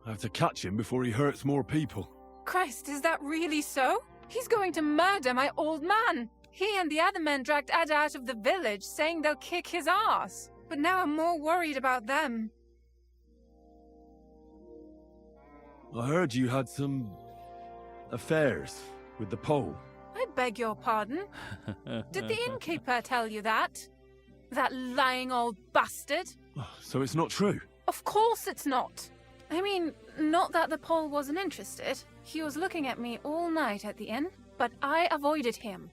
I have to catch him before he hurts more people. Christ, is that really so? He's going to murder my old man. He and the other men dragged Ada out of the village, saying they'll kick his ass. But now I'm more worried about them. I heard you had some affairs with the Pole. I beg your pardon? Did the innkeeper tell you that? That lying old bastard? So it's not true? Of course it's not. I mean, not that the Pole wasn't interested. He was looking at me all night at the inn, but I avoided him.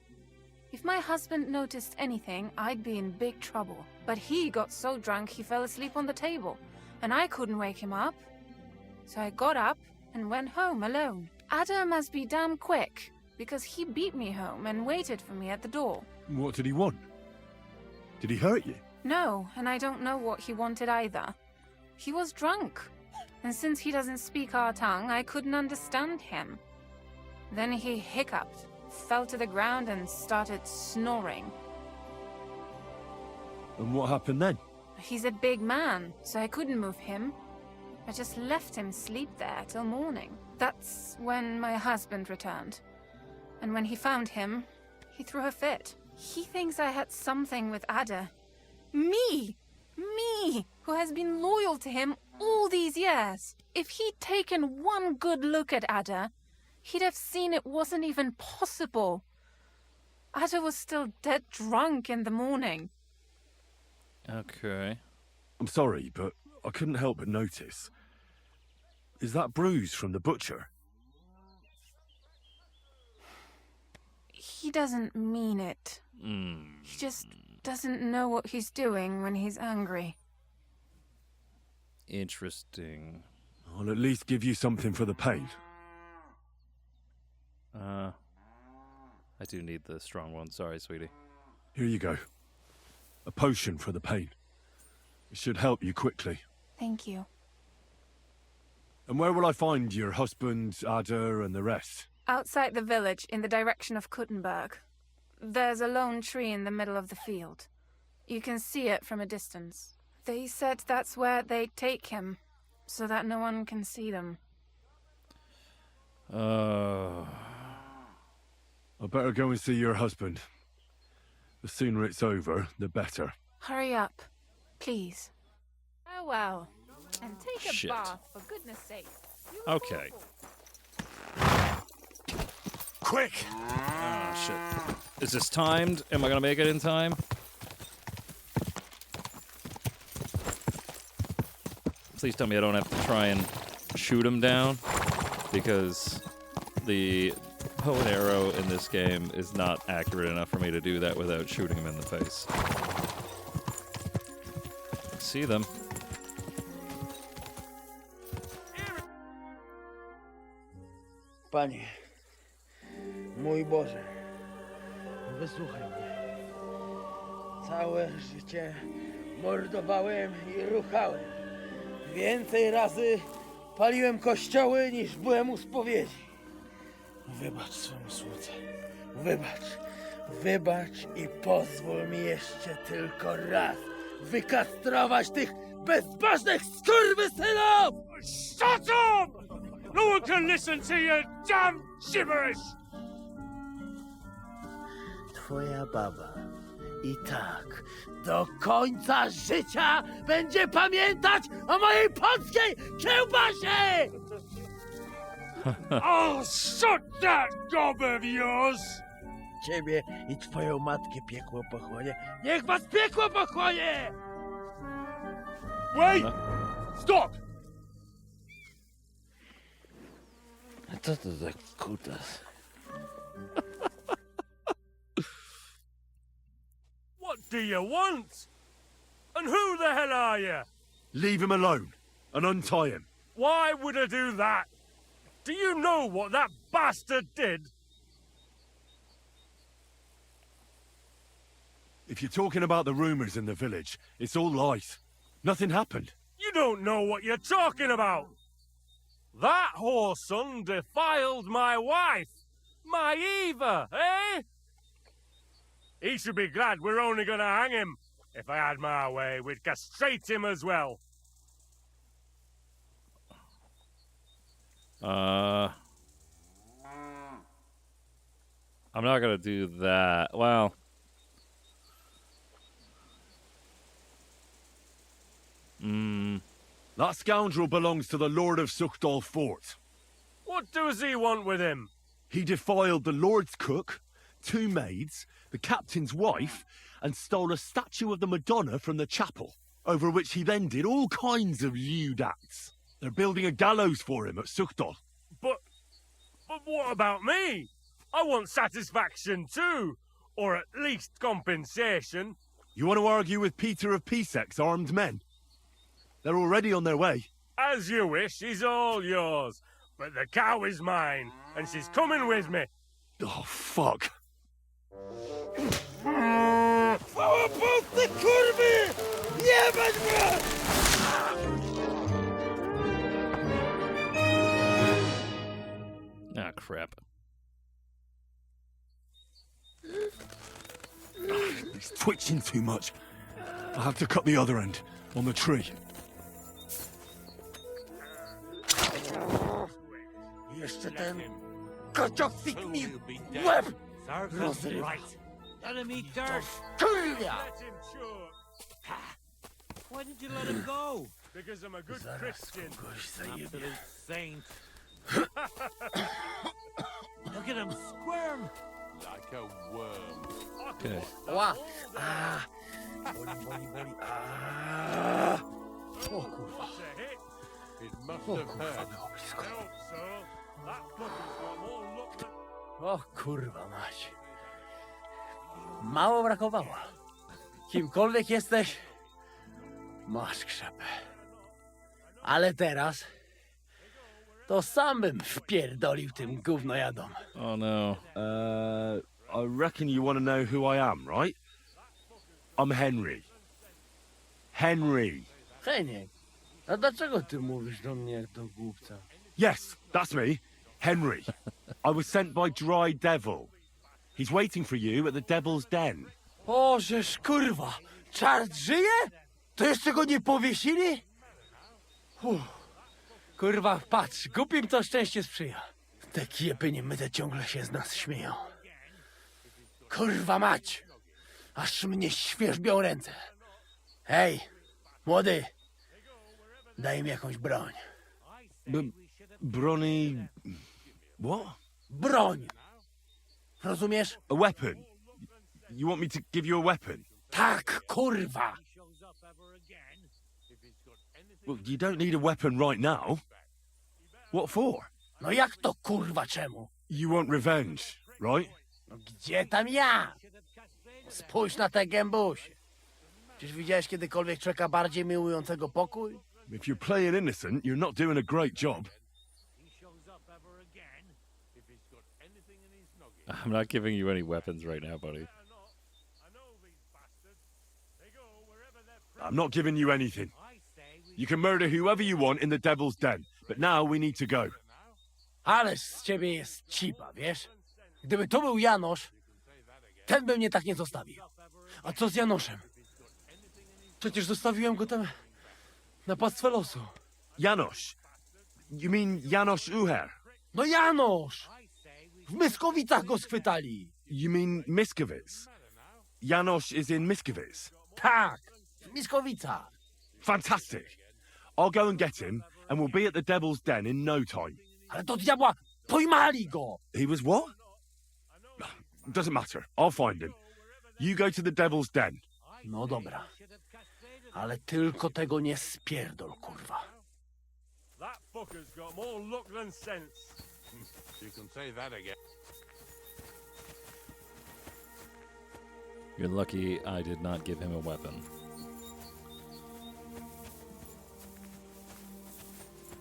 If my husband noticed anything, I'd be in big trouble. But he got so drunk he fell asleep on the table, and I couldn't wake him up. So I got up and went home alone. Ada must be damn quick, because he beat me home and waited for me at the door. What did he want? Did he hurt you? No, and I don't know what he wanted either. He was drunk, and since he doesn't speak our tongue, I couldn't understand him. Then he hiccuped, fell to the ground and started snoring. And what happened then? He's a big man, so I couldn't move him. I just left him sleep there till morning. That's when my husband returned. And when he found him, he threw a fit. He thinks I had something with Ada. Me! Me! Who has been loyal to him all these years. If he'd taken one good look at Ada, he'd have seen it wasn't even possible. Ada was still dead drunk in the morning. Okay. I'm sorry, but I couldn't help but notice. Is that bruise from the butcher? He doesn't mean it. He just doesn't know what he's doing when he's angry. Interesting. I'll at least give you something for the pain. I do need the strong one. Sorry, sweetie. Here you go. A potion for the pain. It should help you quickly. Thank you. And where will I find your husband, Ada, and the rest? Outside the village, in the direction of Kuttenberg. There's a lone tree in the middle of the field. You can see it from a distance. They said that's where they'd take him, so that no one can see them. I better go and see your husband. The sooner it's over, the better. Hurry up, please. Farewell. And take a bath, for goodness sake. Okay. Quick! Oh, shit. Is this timed? Am I gonna make it in time? Please tell me I don't have to try and shoot him down, because the bow and arrow in this game is not accurate enough for me to do that without shooting him in the face. See them. Panie, mój Boże, wysłuchaj mnie. Całe życie mordowałem i ruchałem. Więcej razy paliłem kościoły, niż byłem u spowiedzi. Wybacz swemu słudze. Wybacz. Wybacz i pozwól mi jeszcze tylko raz wykastrować tych bezbożnych skurwysynów! Shut up! No one can listen to your damn gibberish! Twoja baba i tak do końca życia będzie pamiętać o mojej polskiej kiełbasie! I'll shut that gob of yours! Ciebie i twoją matkę piekło pochłonie. Niech was piekło pochłonie! Wait! Stop! A co to za kutas? What do you want? And who the hell are you? Leave him alone and untie him. Why would I do that? Do you know what that bastard did? If you're talking about the rumors in the village, it's all lies. Nothing happened. You don't know what you're talking about. That whoreson defiled my wife, my Eva, eh? He should be glad we're only gonna hang him. If I had my way, we'd castrate him as well. I'm not gonna do that. Well, that scoundrel belongs to the Lord of Suchdal Fort. What does he want with him? He defiled the Lord's cook, 2 maids, the captain's wife, and stole a statue of the Madonna from the chapel, over which he then did all kinds of lewd acts. They're building a gallows for him at Suchdal. But what about me? I want satisfaction too, or at least compensation. You want to argue with Peter of Peaceck's armed men? They're already on their way. As you wish, she's all yours. But the cow is mine, and she's coming with me. Oh, fuck. Ty kurwy! Jebać mnie! ah, crap. He's twitching too much. I'll have to cut the other end, on the tree. Jeszcze ten kociofik mi łeb rozrywa. Enemy dirt. Kurwa! Why did you let him go? Because I'm a good Zaraz Christian. kogoś zajebie. Absolute saint. Look at him squirm. Like a worm. Okay. Ła! A! Boli. A! O kurwa. What's a hit? It must O have kurwa, hurt. było blisko. I hope so. That fucker's got more luck than... O kurwa mać. Mało brakowało. Kimkolwiek jesteś, masz krzepę. Ale teraz to sam bym wpierdolił tym gównojadom. Oh no. I reckon you want to know who I am, right? I'm Henry. Henry. Heniek, a dlaczego ty mówisz do mnie jak do głupca? Yes, that's me. Henry. I was sent by Dry Devil. He's waiting for you at the Devil's Den. O, żeż kurwa, czart żyje? To jeszcze go nie powiesili? Kurwa, patrz, głupim to szczęście sprzyja. Te kiepy niemyte ciągle się z nas śmieją. Kurwa mać, aż mnie świerzbią ręce. Hej, młody, daj mi jakąś broń. Bronny... What? Broń! Rozumiesz? A weapon? You want me to give you a weapon? Tak, kurwa! Well, you don't need a weapon right now. What for? No jak to kurwa czemu? You want revenge, right? No gdzie tam ja? Spójrz na te gębusie. Czyż widziałeś kiedykolwiek człowieka bardziej miłującego pokój? If you're playing innocent, you're not doing a great job. I'm not giving you any weapons right now, buddy. I'm not giving you anything. You can murder whoever you want in the Devil's Den, but now we need to go. Ależ z ciebie jest cipa, wiesz? Gdyby to był Janosz, ten by mnie tak nie zostawił. A co z Janoszem? Przecież zostawiłem go tam na pastwę losu. Janosz? You mean Janosz Uher? No Janosz! W Myskowicach go schwytali. You mean Miskowic? Janosz is in Miskowic? Tak, w Myskowicach. Fantastic. I'll go and get him, and we'll be at the Devil's Den in no time. Ale do diabła, pojmali go! He was what? Doesn't matter. I'll find him. You go to the Devil's Den. No dobra. Ale tylko tego nie spierdol, kurwa. That fucker's got more luck than sense. You can say that again. You're lucky I did not give him a weapon.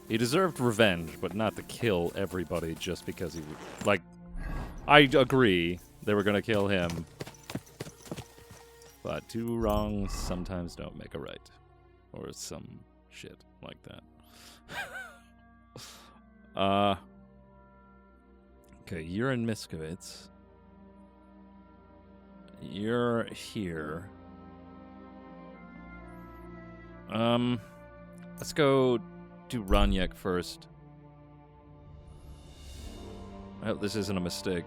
He deserved revenge, but not to kill everybody just because he... Like, I agree they were going to kill him. But two wrongs sometimes don't make a right. Or some shit like that. Okay, you're in Miskovitz. You're here. Let's go do Ranyek first. I hope this isn't a mistake.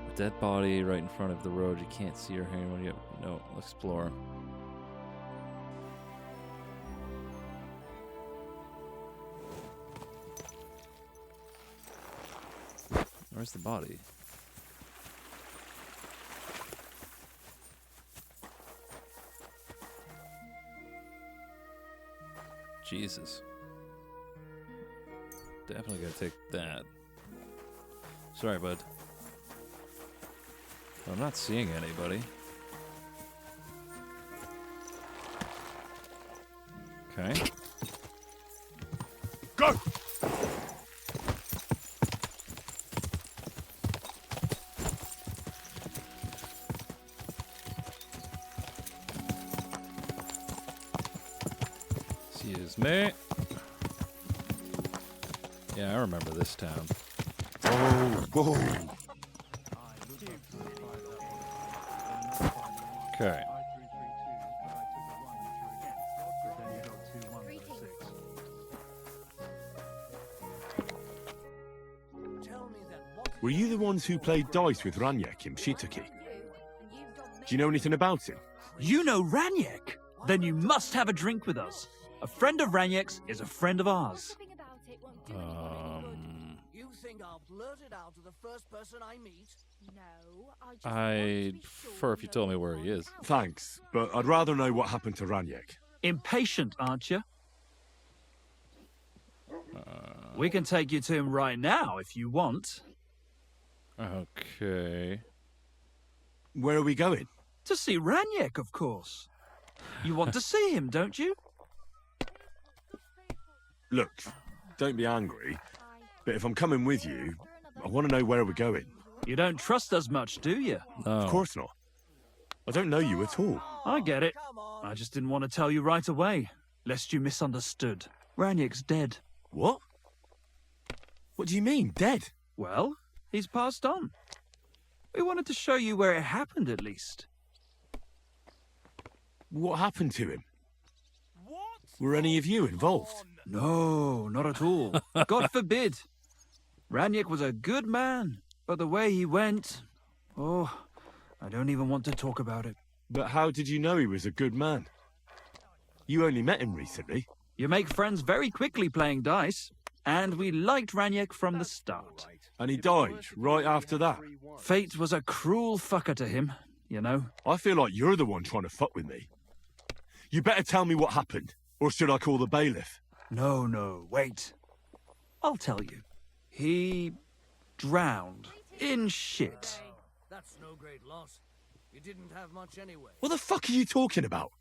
A dead body right in front of the road. You can't see her hand. What do you? No, explore. Where's the body? Jesus. Definitely gotta take that. Sorry, bud. I'm not seeing anybody. Okay. Go! Excuse me. Yeah, I remember this town. Whoa! Okay. Were you the ones who played dice with Ranyek in Shitaki? Do you know anything about him? You know Ranyek? Then you must have a drink with us. A friend of Ranyek's is a friend of ours. You think I'll blurt it out to the first person I meet? No, I'd prefer if you told me where he is. Thanks, but I'd rather know what happened to Ranyek. Impatient, aren't you? We can take you to him right now if you want. Okay. Where are we going? To see Ranyek, of course. You want to see him, don't you? Look, don't be angry, but if I'm coming with you, I want to know where we're going. You don't trust us much, do you? No. Of course not. I don't know you at all. I get it. I just didn't want to tell you right away, lest you misunderstood. Ranyek's dead. What? What do you mean, dead? Well, he's passed on. We wanted to show you where it happened, at least. What happened to him? Were any of you involved? No, not at all. God forbid. Ranyek was a good man, but the way he went... Oh, I don't even want to talk about it. But how did you know he was a good man? You only met him recently. You make friends very quickly playing dice, and we liked Ranyek from the start. And he died right after that. Fate was a cruel fucker to him, you know. I feel like you're the one trying to fuck with me. You better tell me what happened, or should I call the bailiff? No, wait. I'll tell you. He drowned in shit. That's no great loss. You didn't have much anyway. What the fuck are you talking about?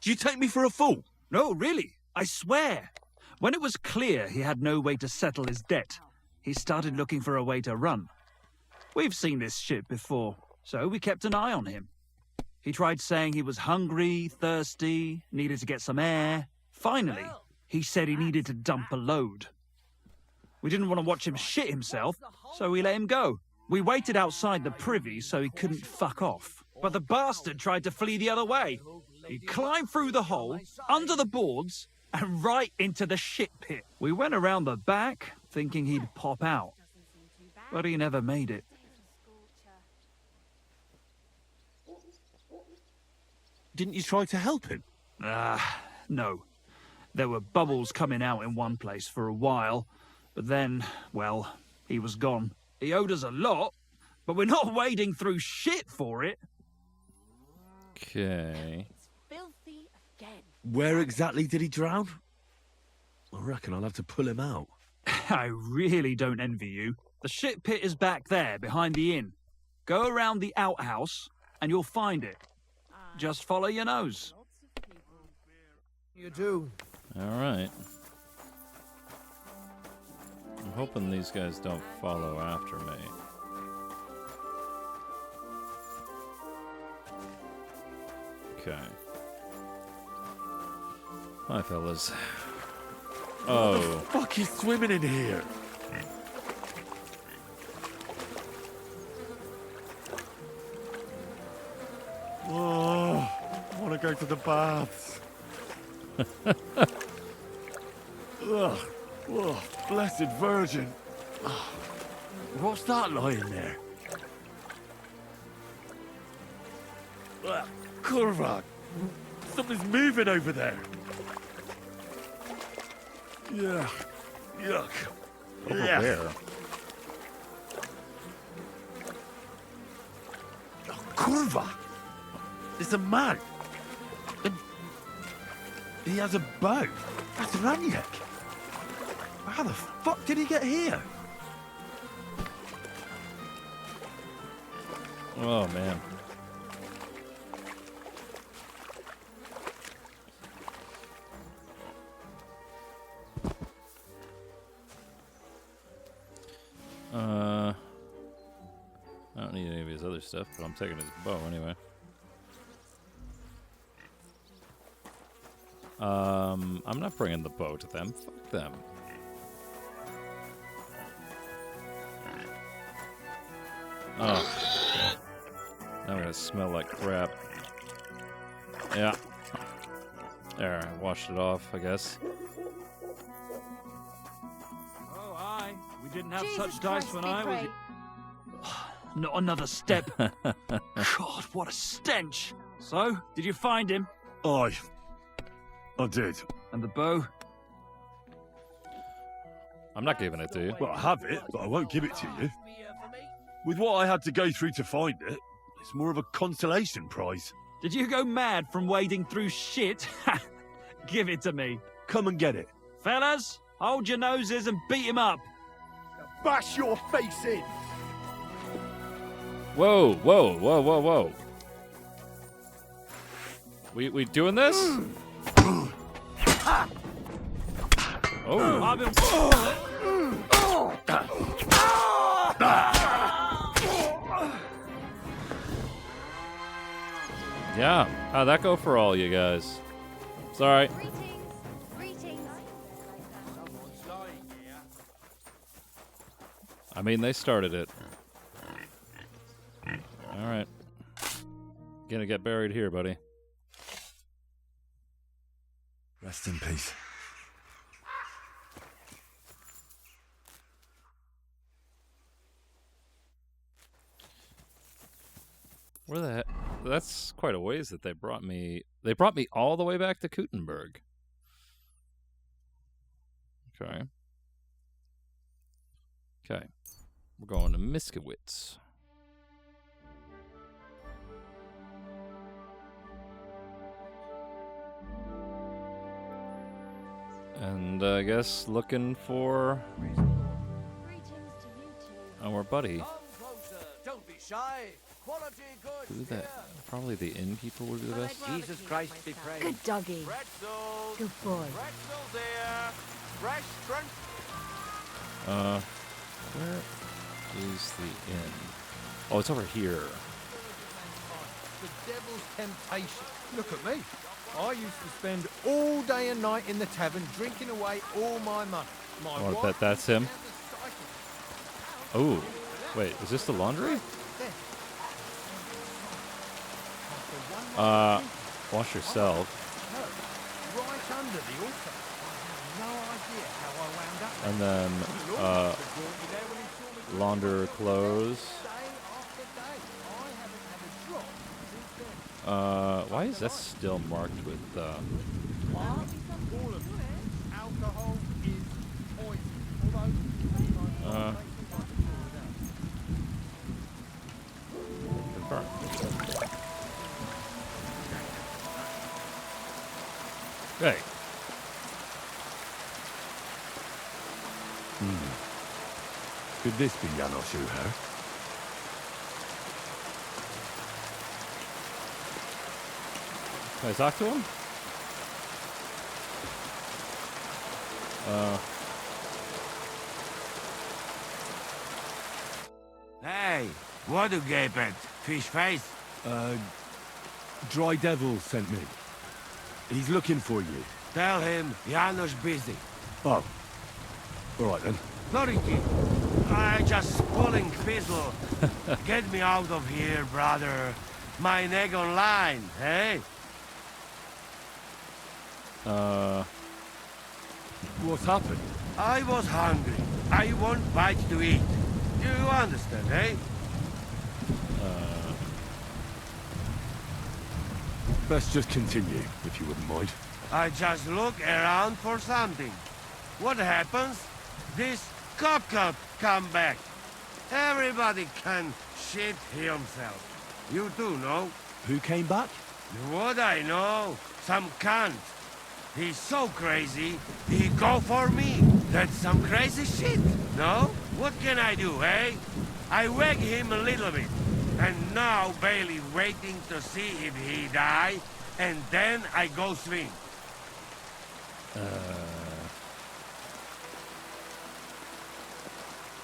Do you take me for a fool? No, really. I swear. When it was clear he had no way to settle his debt, he started looking for a way to run. We've seen this shit before, so we kept an eye on him. He tried saying he was hungry, thirsty, needed to get some air. Finally, he said he needed to dump a load. We didn't want to watch him shit himself, so we let him go. We waited outside the privy so he couldn't fuck off. But the bastard tried to flee the other way. He climbed through the hole, under the boards, and right into the shit pit. We went around the back, thinking he'd pop out. But he never made it. Didn't you try to help him? No. There were bubbles coming out in one place for a while, but then, well, he was gone. He owed us a lot, but we're not wading through shit for it. Okay. Filthy again. Where exactly did he drown? I reckon I'll have to pull him out. I really don't envy you. The shit pit is back there, behind the inn. Go around the outhouse, and you'll find it. Just follow your nose. You do. All right. I'm hoping these guys don't follow after me. Okay. Hi, fellas. Oh. What the fuck is swimming in here? Oh, I want to go to the baths. Ugh. Oh, blessed Virgin. What's that lying there? Kurva! Something's moving over there. Yeah. Yuck. Over where? Oh, Kurva! It's a man. And he has a bow. That's Raniak. How the fuck did he get here? Oh, man. I don't need any of his other stuff, but I'm taking his bow anyway. I'm not bringing the bow to them. Fuck them. Oh. Now I'm gonna smell like crap. Yeah. There, I washed it off, I guess. Oh, aye. We didn't have Jesus such dice Christ when be I was... praised. Not another step. God, what a stench. So, did you find him? I did. And the bow? I'm not giving it to you. Well, I have it, but I won't give it to you. With what I had to go through to find it, it's more of a consolation prize. Did you go mad from wading through shit? Give it to me. Come and get it. Fellas, hold your noses and beat him up. Bash your face in! Whoa, whoa, whoa, whoa, whoa. We doing this? Oh. I've been... Yeah. How'd that go for all you guys? Sorry. Greetings. I mean, they started it. All right. Gonna get buried here, buddy. Rest in peace. Where the heck? That's quite a ways that they brought me. They brought me all the way back to Kuttenberg. Okay. Okay. We're going to Miskowitz. And I guess looking for our buddy. Don't be shy. Quality goods. Who that? Probably the innkeeper would be the best. Jesus Christ be praised. Good doggy. Pretzels. Good boy. Pretzels here. Fresh crunch. Where is the inn? Oh, it's over here. The devil's temptation. Look at me. I used to spend all day and night in the tavern drinking away all my money. I bet that's him. Oh, wait, is this the laundry? Wash yourself. Right under the altar. I have no idea how I wound up. And then, launder clothes. Why is that still marked with, All of it. Alcohol is poison. confirm. Hey. Could this be Janos Uher? Can I talk to him? Hey, what do you gaping? Fish face? Dry Devil sent me. He's looking for you. Tell him Janos busy. Oh. All right, then. Sorry, kid. I just pulling fizzle. Get me out of here, brother. My neck on line, hey? What's happened? I was hungry. I want bite to eat. You understand, eh? Best just continue, if you wouldn't mind. I just look around for something. What happens? This cop come back. Everybody can shit himself. You do know? Who came back? What I know? Some cunt. He's so crazy, he go for me. That's some crazy shit, no? What can I do, eh? I whack him a little bit. And now Bailey waiting to see if he die, and then I go swing.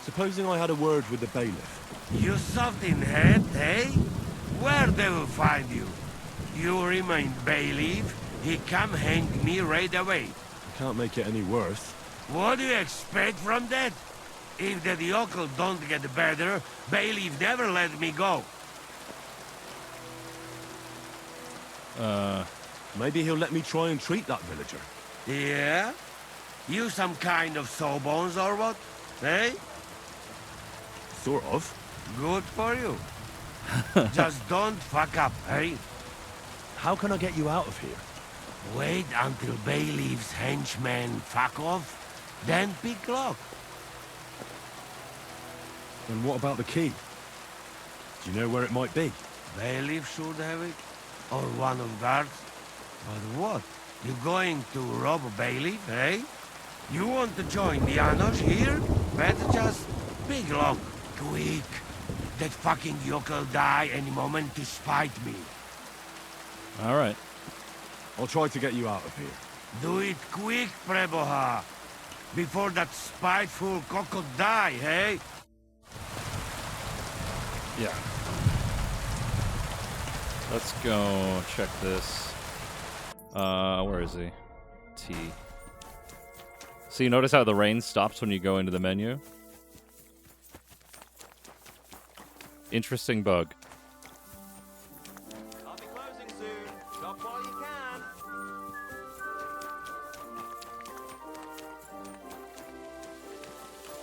Supposing I had a word with the bailiff. You soft in head, eh? Where they will find you? You remain bailiff, he come hang me right away. I can't make it any worse. What do you expect from that? If the yokel don't get better, bailiff never let me go. Maybe he'll let me try and treat that villager. Yeah? You some kind of sawbones or what? Eh? Sort of. Good for you. Just don't fuck up, eh? How can I get you out of here? Wait until bailiff's henchmen fuck off, then pick lock. And what about the key? Do you know where it might be? Bailiff should have it. Or one of guards. But what? You going to rob a bailiff, eh? You want to join the Janos here? Better just pick lock. Quick. That fucking yokel die any moment to spite me. All right. I'll try to get you out of here. Do it quick, Preboha. Before that spiteful cockle die, hey? Yeah. Let's go check this. Where is he? T. So you notice how the rain stops when you go into the menu? Interesting bug. I'll be closing soon. Stop while you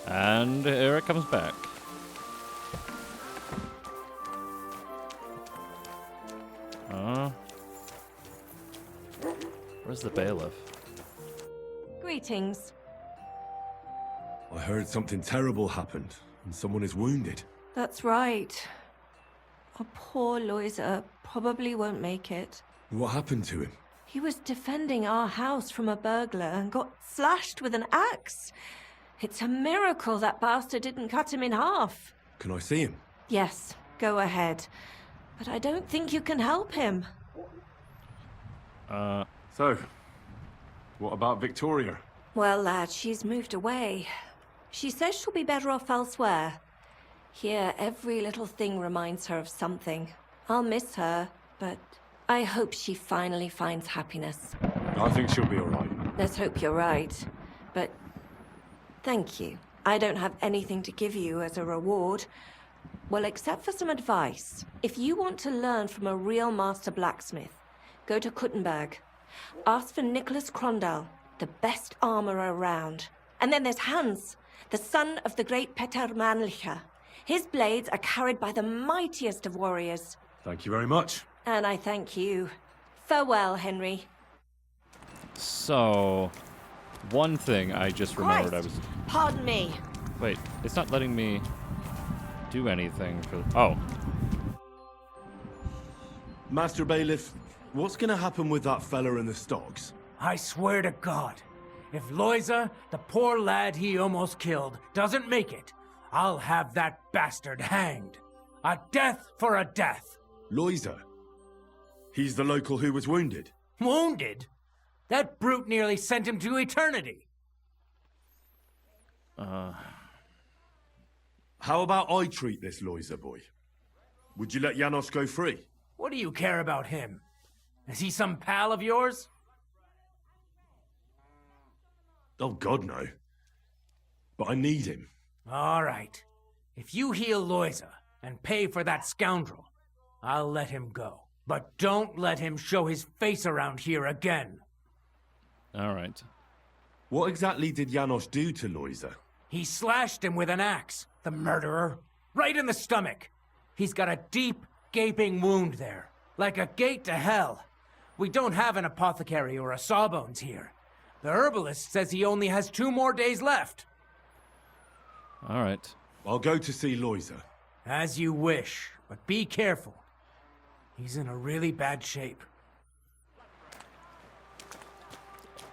can. And here it comes back. Where's the bailiff? Greetings. I heard something terrible happened, and someone is wounded. That's right. Our poor Loiser probably won't make it. What happened to him? He was defending our house from a burglar and got slashed with an axe. It's a miracle that bastard didn't cut him in half. Can I see him? Yes, go ahead. But I don't think you can help him. So, what about Victoria? Well, lad, she's moved away. She says she'll be better off elsewhere. Here, every little thing reminds her of something. I'll miss her, but I hope she finally finds happiness. I think she'll be all right. Let's hope you're right. But thank you. I don't have anything to give you as a reward. Well, except for some advice. If you want to learn from a real master blacksmith, go to Kuttenberg. Ask for Nicholas Crondal, the best armorer around. And then there's Hans, the son of the great Peter Mannlicher. His blades are carried by the mightiest of warriors. Thank you very much. And I thank you. Farewell, Henry. So, one thing I just remembered I was... Pardon me. Wait, it's not letting me do anything for... Oh. Master Bailiff, what's gonna happen with that fella in the stocks? I swear to God, if Loiser, the poor lad he almost killed, doesn't make it, I'll have that bastard hanged. A death for a death. Loiser? He's the local who was wounded? Wounded? That brute nearly sent him to eternity. How about I treat this Loiser boy? Would you let Janos go free? What do you care about him? Is he some pal of yours? Oh, God, no. But I need him. All right. If you heal Loiza and pay for that scoundrel, I'll let him go. But don't let him show his face around here again. All right. What exactly did Janos do to Loiza? He slashed him with an axe, the murderer. Right in the stomach. He's got a deep, gaping wound there. Like a gate to hell. We don't have an apothecary or a sawbones here. The herbalist says he only has 2 more days left. All right. I'll go to see Loiza. As you wish, but be careful. He's in a really bad shape.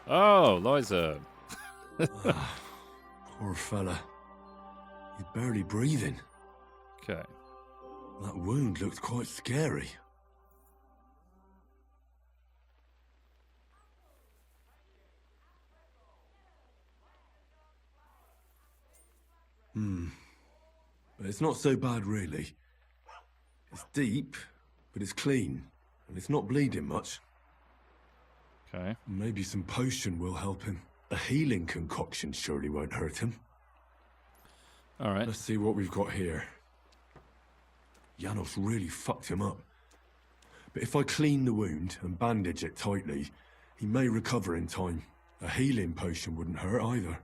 Oh, Loiza. Poor fella. He's barely breathing. Okay. That wound looked quite scary. But it's not so bad, really. It's deep, but it's clean, and it's not bleeding much. Okay. Maybe some potion will help him. A healing concoction surely won't hurt him. All right. Let's see what we've got here. Janos really fucked him up. But if I clean the wound and bandage it tightly, he may recover in time. A healing potion wouldn't hurt either.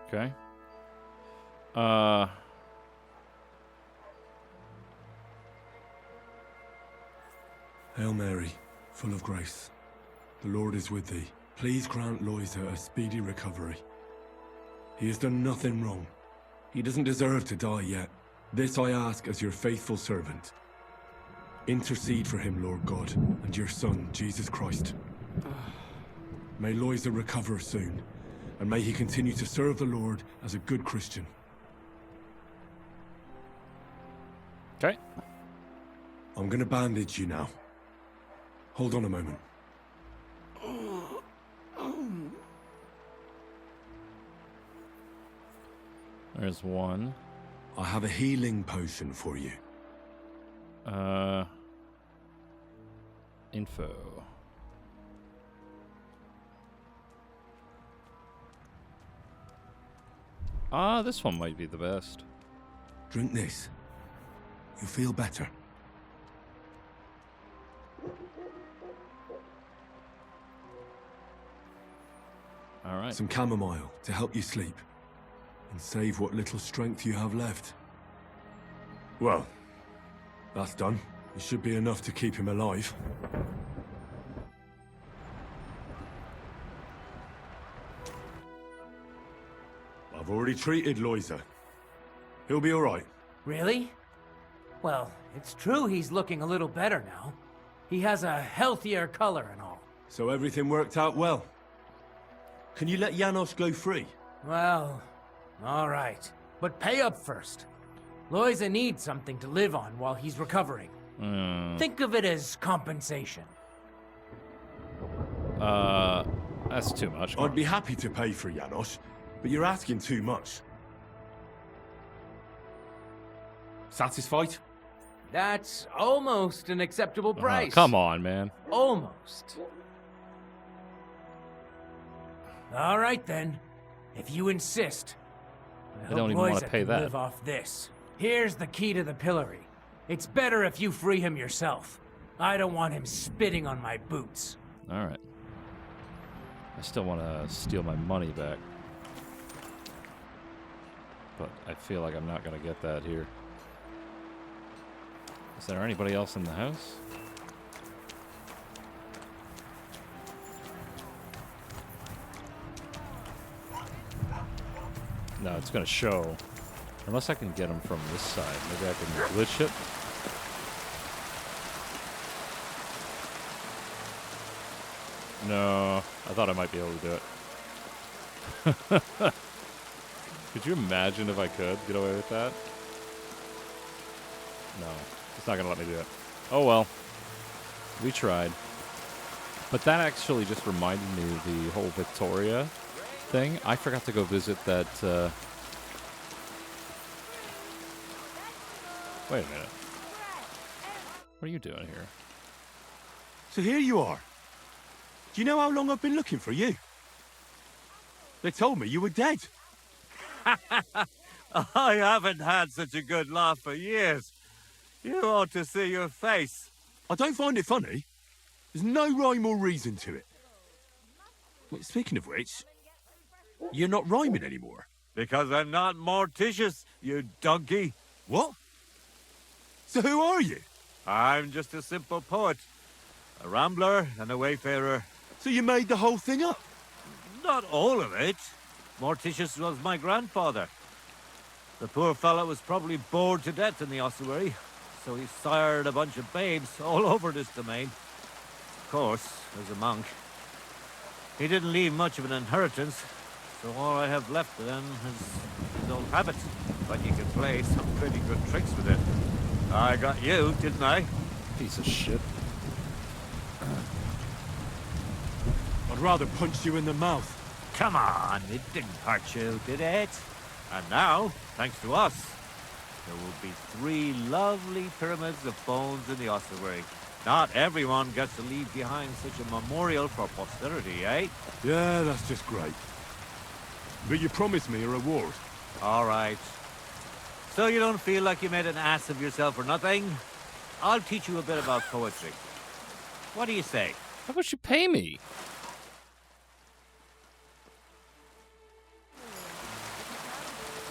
Okay. Hail Mary, full of grace. The Lord is with thee. Please grant Loiza a speedy recovery. He has done nothing wrong. He doesn't deserve to die yet. This I ask as your faithful servant. Intercede for him, Lord God, and your Son, Jesus Christ. May Loiza recover soon, and may he continue to serve the Lord as a good Christian. Okay. I'm gonna bandage you now. Hold on a moment. There's one. I have a healing potion for you. Info. This one might be the best. Drink this. You'll feel better. All right. Some chamomile to help you sleep and save what little strength you have left. Well, that's done. It should be enough to keep him alive. I've already treated Loiza. He'll be all right. Really? Well, it's true he's looking a little better now. He has a healthier color and all. So everything worked out well. Can you let Janos go free? Well, all right. But pay up first. Loiza needs something to live on while he's recovering. Think of it as compensation. That's too much. I'd be happy to pay for Janos, but you're asking too much. Satisfied? That's almost an acceptable price. Come on, man. Almost. All right, then. If you insist. I don't even want to pay that. Live off this. Here's the key to the pillory. It's better if you free him yourself. I don't want him spitting on my boots. All right. I still want to steal my money back. But I feel like I'm not going to get that here. Is there anybody else in the house? No, it's going to show. Unless I can get them from this side. Maybe I can glitch it. No, I thought I might be able to do it. Could you imagine if I could get away with that? No, it's not going to let me do it. Oh well, we tried. But that actually just reminded me of the whole Victoria thing. I forgot to go visit that Wait a minute. What are you doing here? So here you are. Do you know how long I've been looking for you? They told me you were dead. I haven't had such a good laugh for years. You ought to see your face. I don't find it funny. There's no rhyme or reason to it. Wait, speaking of which, you're not rhyming anymore. Because I'm not Morticius, you donkey. What? So who are you? I'm just a simple poet. A rambler and a wayfarer. So you made the whole thing up? Not all of it. Morticius was my grandfather. The poor fellow was probably bored to death in the ossuary, so he sired a bunch of babes all over this domain. Of course, as a monk. He didn't leave much of an inheritance, so all I have left of him is his old habit. But he can play some pretty good tricks with it. I got you, didn't I? Piece of shit. I'd rather punch you in the mouth. Come on, it didn't hurt you, did it? And now, thanks to us, there will be 3 lovely pyramids of bones in the ossuary. Not everyone gets to leave behind such a memorial for posterity, eh? Yeah, that's just great. But you promised me a reward. All right. So you don't feel like you made an ass of yourself or nothing? I'll teach you a bit about poetry. What do you say? How about you pay me?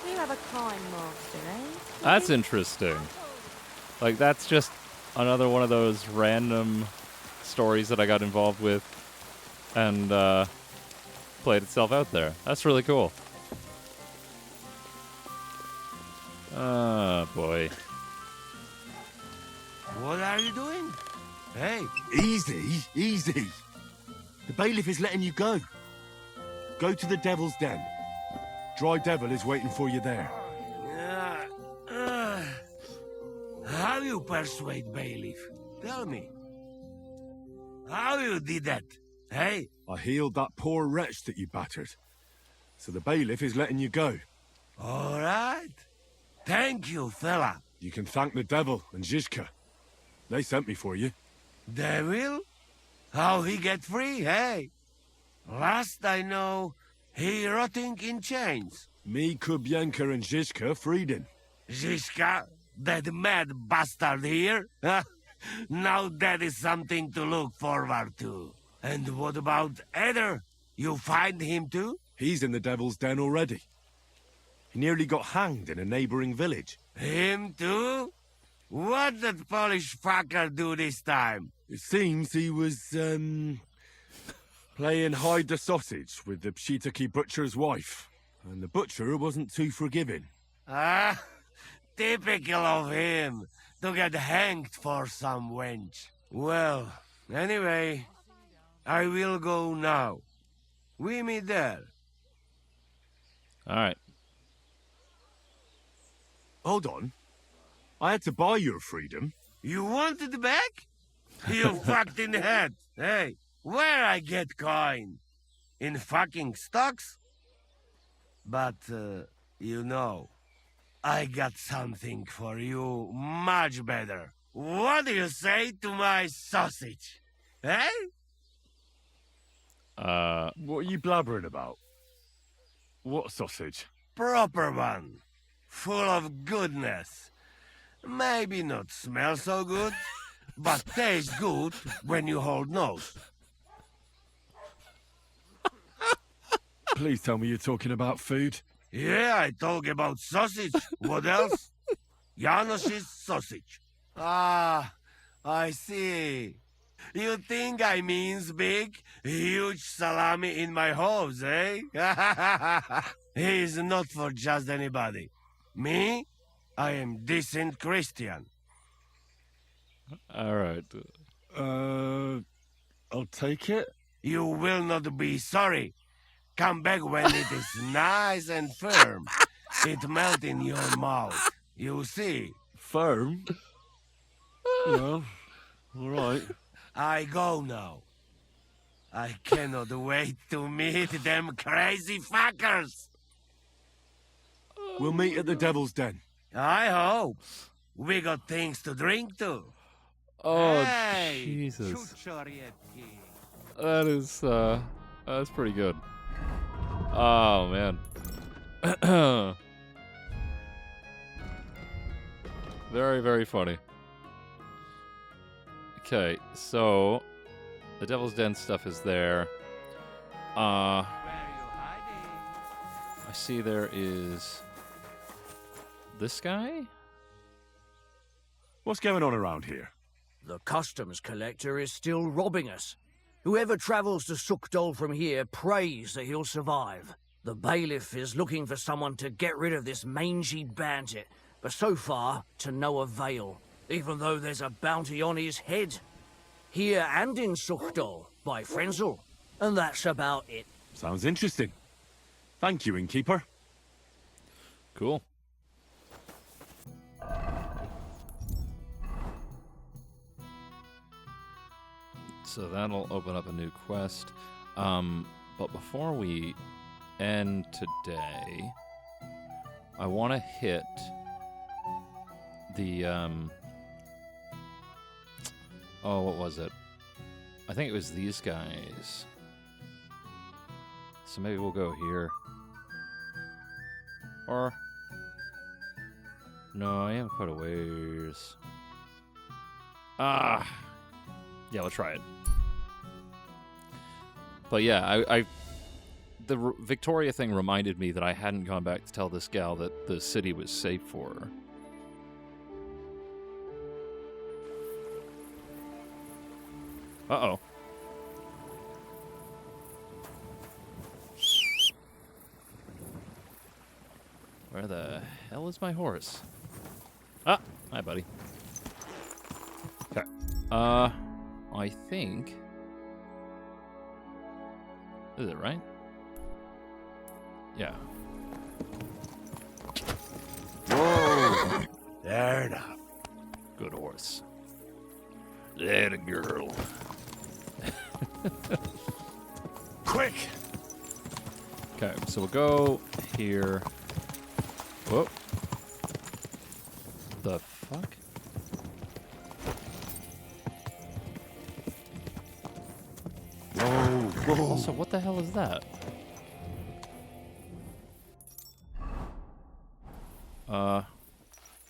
You have a kind master, eh? That's interesting. Like, that's just another one of those random stories that I got involved with and played itself out there. That's really cool. Oh, boy. What are you doing? Hey. Easy, easy. The bailiff is letting you go. Go to the Devil's Den. Dry Devil is waiting for you there. How you persuade bailiff? Tell me. How you did that? Hey? I healed that poor wretch that you battered. So the bailiff is letting you go. All right. Thank you, fella. You can thank the devil and Zizka. They sent me for you. Devil? How he get free, hey? Last I know, he rotting in chains. Me, Kubienka, and Zizka freed him. Zizka? That mad bastard here? Now that is something to look forward to. And what about Eder? You find him too? He's in the Devil's Den already. He nearly got hanged in a neighboring village. Him too? What did Polish fucker do this time? It seems he was, playing hide the sausage with the Pshitaki butcher's wife. And the butcher wasn't too forgiving. Ah, typical of him, to get hanged for some wench. Well, anyway, I will go now. We meet there. All right. Hold on. I had to buy your freedom. You wanted back? You fucked in the head. Hey, where I get coin? In fucking stocks? But, you know, I got something for you much better. What do you say to my sausage? Eh? What are you blabbering about? What sausage? Proper one. Full of goodness. Maybe not smell so good, but taste good when you hold nose. Please tell me you're talking about food. Yeah, I talk about sausage. What else? Janos's sausage. Ah, I see. You think I means big, huge salami in my hose, eh? He's not for just anybody. Me? I am decent Christian. All right. I'll take it. You will not be sorry. Come back when it is nice and firm. It melt in your mouth. You see. Firm? Well, all right. I go now. I cannot wait to meet them crazy fuckers. We'll meet at the Devil's Den. I hope. We got things to drink too. Oh, Hey, Jesus. chuchorietti. That's pretty good. Oh, man. Very, very funny. Okay, so the Devil's Den stuff is there. I see there is this guy? What's going on around here? The customs collector is still robbing us. Whoever travels to Sukdol from here prays that he'll survive. The bailiff is looking for someone to get rid of this mangy bandit, but so far, to no avail, even though there's a bounty on his head. Here and in Sukdol, by Frenzel. And that's about it. Sounds interesting. Thank you, innkeeper. Cool. So that'll open up a new quest. But before we end today, I want to hit the, oh, what was it? I think it was these guys. So maybe we'll go here. Or, no, I am quite a ways. Ah, yeah, let's try it. But yeah, the Victoria thing reminded me that I hadn't gone back to tell this gal that the city was safe for her. Uh-oh. Where the hell is my horse? Ah, hi, buddy. Okay. I think... Is it right? Yeah. Whoa! There now. Good horse. That a girl. Quick! Okay, so we'll go here. Whoa. The fuck? Whoa. Also, what the hell is that?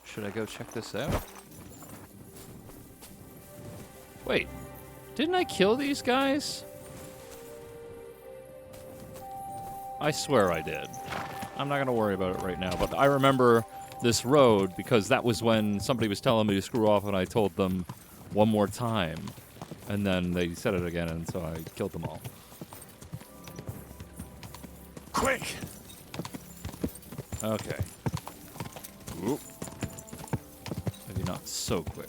Should I go check this out? Wait, didn't I kill these guys? I swear I did. I'm not gonna worry about it right now, but I remember this road because that was when somebody was telling me to screw off and I told them one more time. And then they said it again, and so I killed them all. Quick! Okay. Oop. Maybe not so quick.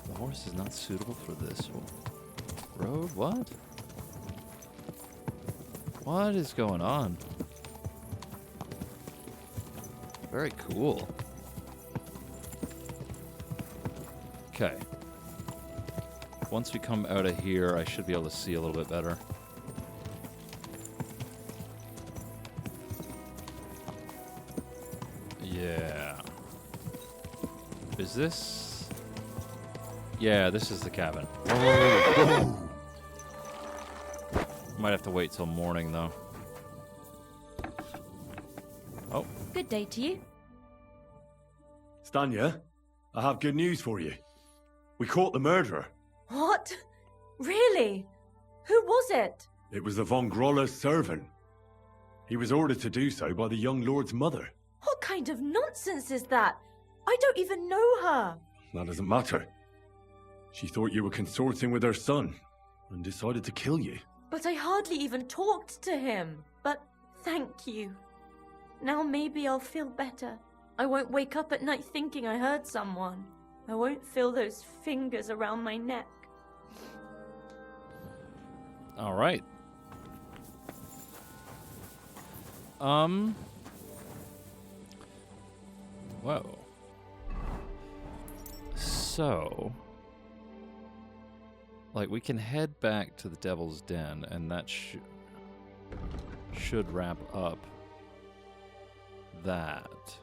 The horse is not suitable for this road? What? What is going on? Very cool. Okay. Once we come out of here, I should be able to see a little bit better. Yeah. Is this... Yeah, this is the cabin. Might have to wait till morning, though. Oh. Good day to you. Stanya, I have good news for you. We caught the murderer. What? Really? Who was it? It was the von Groller's servant. He was ordered to do so by the young lord's mother. What kind of nonsense is that? I don't even know her. That doesn't matter. She thought you were consorting with her son and decided to kill you. But I hardly even talked to him. But thank you. Now maybe I'll feel better. I won't wake up at night thinking I hurt someone. I won't feel those fingers around my neck. All right. Whoa. So, Like, we can head back to the Devil's Den, and that should wrap up that.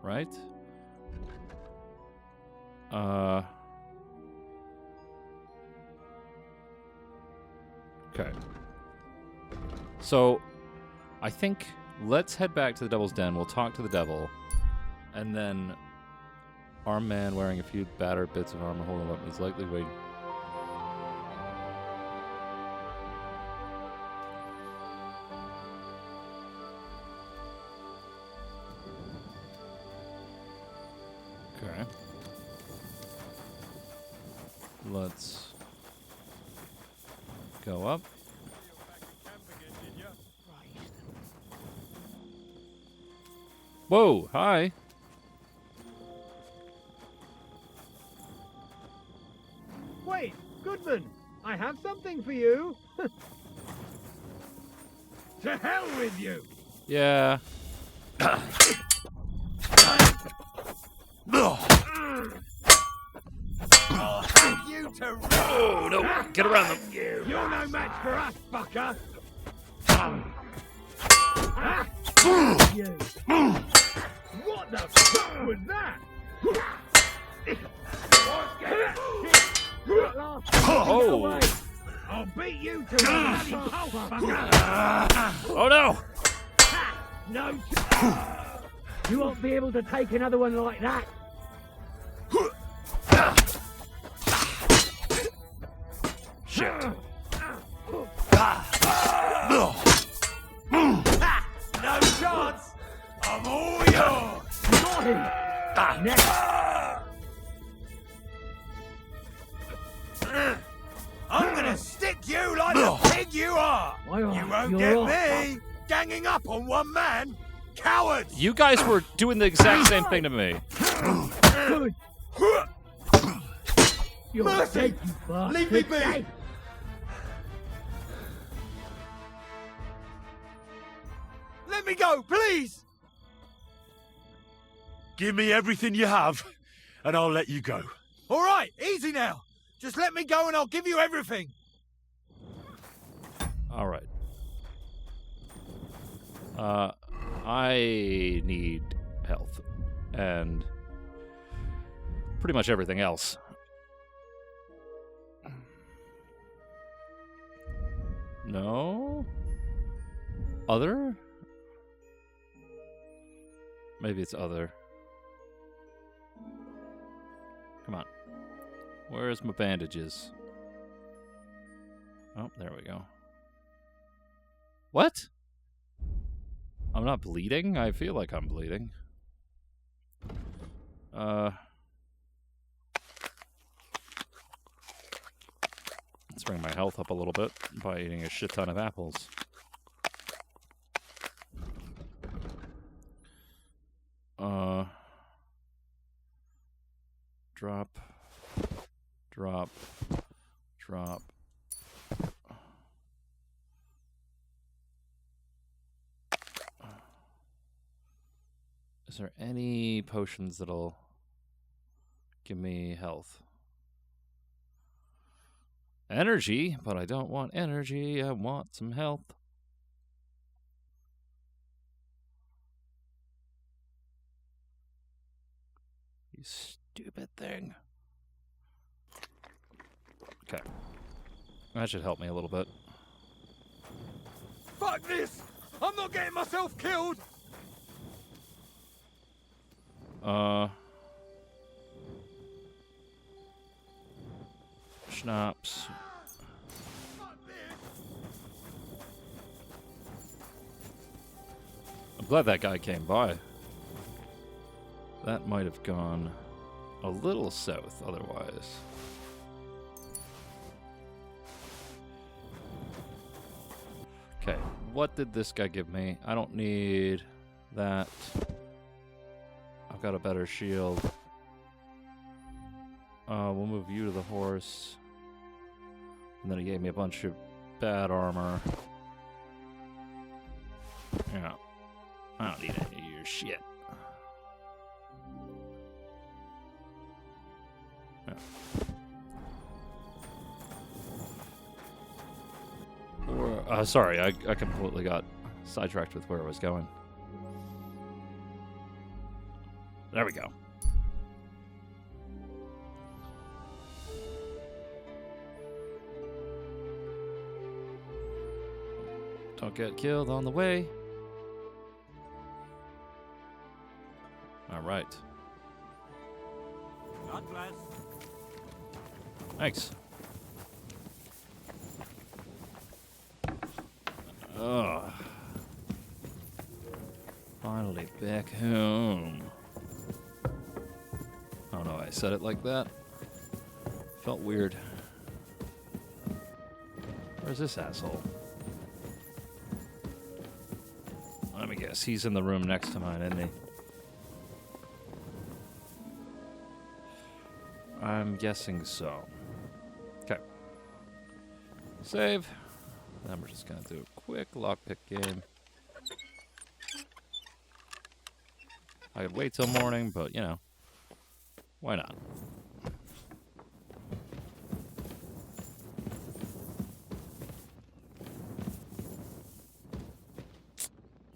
Right? Okay. So, I think let's head back to the Devil's Den. We'll talk to the devil, and then armed man wearing a few battered bits of armor holding up is likely waiting. Okay. Let's go up. Whoa, hi. Wait, Goodman, I have something for you. To hell with you! Yeah. You to oh no! Get around them. You're no match for us, fucker. You. What the fuck was that? Oh! I'll beat you to fucker. Oh no! No. You won't be able to take another one like that. Shit. No chance! I'm all yours! Got him! Next! I'm gonna stick you like the pig you are! You won't get me! Ganging up on one man! Cowards! You guys were doing the exact same thing to me. Good! Mercy! Leave me be! Let me go, please! Give me everything you have, and I'll let you go. All right, easy now. Just let me go and I'll give you everything. All right. I need health and pretty much everything else. No? Other? Maybe it's other. Come on. Where's my bandages? Oh, there we go. What? I'm not bleeding? I feel like I'm bleeding. Let's bring my health up a little bit by eating a shit ton of apples. Drop. Drop. Drop. Is there any potions that'll give me health? Energy, but I don't want energy. I want some health. You stupid thing. Okay. That should help me a little bit. Fuck this! I'm not getting myself killed! Schnapps. I'm glad that guy came by. That might have gone a little south otherwise. Okay, what did this guy give me? I don't need that. I've got a better shield. We'll move you to the horse. And then he gave me a bunch of bad armor. Yeah. I don't need any of your shit. Yeah. Sorry, I completely got sidetracked with where I was going. There we go. Don't get killed on the way. All right. God bless. Thanks. Ugh. Finally back home. I don't know why I said it like that. Felt weird. Where's this asshole? Let me guess. He's in the room next to mine, isn't he? I'm guessing so. Okay. Save. Then we're just gonna do a quick lockpick game. I could wait till morning, but you know, why not?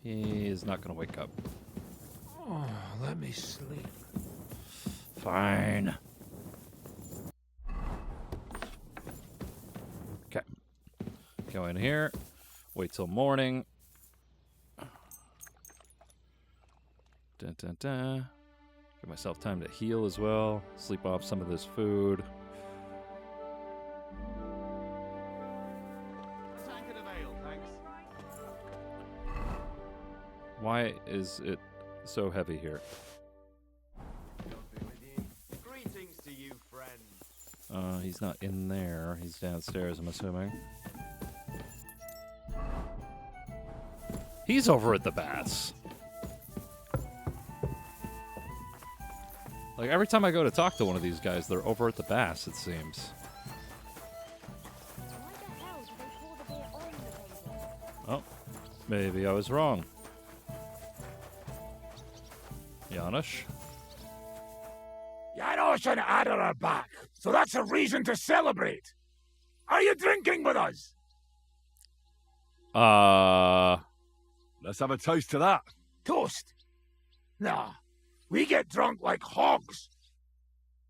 He is not gonna wake up. Oh, let me sleep. Fine. Okay. Go in here. Wait till morning. Dun, dun, dun. Give myself time to heal as well. Sleep off some of this food. Why is it so heavy here? Greetings to you, friend. He's not in there. He's downstairs, I'm assuming. He's over at the baths. Like, every time I go to talk to one of these guys, they're over at the baths, it seems. Oh, maybe I was wrong. Janusz? Janusz and Ada are back, so that's a reason to celebrate. Are you drinking with us? Let's have a toast to that. Toast? Nah, we get drunk like hogs.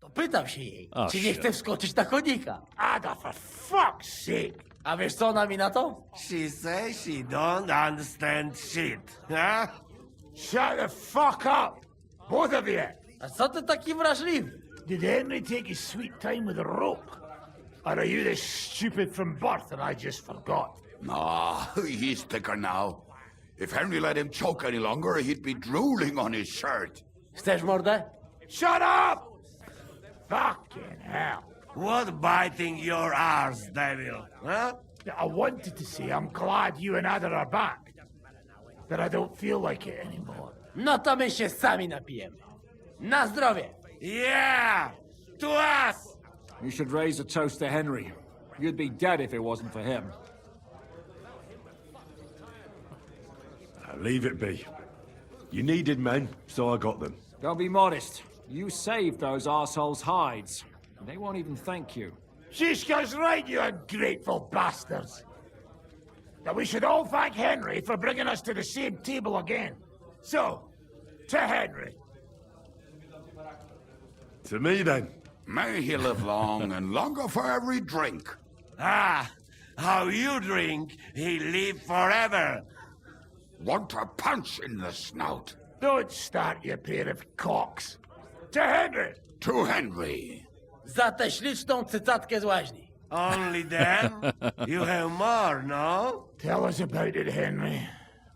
To pytam się jej, Oh, czy nie shit. chce wskoczyć na konika. Ada, for fuck's sake. A wiesz co ona mi na to? She says she don't understand shit, huh? Shut the fuck up, both of you. A co ty taki wrażliwy? Did Henry take his sweet time with a rope? Or are you this stupid from birth and I just forgot? Nah, he's thicker now. If Henry let him choke any longer, he'd be drooling on his shirt. Chcesz mordę? Shut up! Fucking hell. What biting your arse, devil, huh? I wanted to say I'm glad you and Ada are back. That I don't feel like it anymore. No to my się sami napijemy. Na zdrowie! Yeah! To us! You should raise a toast to Henry. You'd be dead if it wasn't for him. Leave it be. You needed men, so I got them. Don't be modest. You saved those arseholes' hides. They won't even thank you. Shishka's right, you ungrateful bastards. That we should all thank Henry for bringing us to the same table again. So, to Henry. To me, then. May he live long and longer for every drink. Ah, how you drink, he live forever. Want a punch in the snout. Don't start, you pair of cocks. To Henry. To Henry. Za tę śliczną cycatkę z łaźni. Only them? You have more, no? Tell us about it, Henry.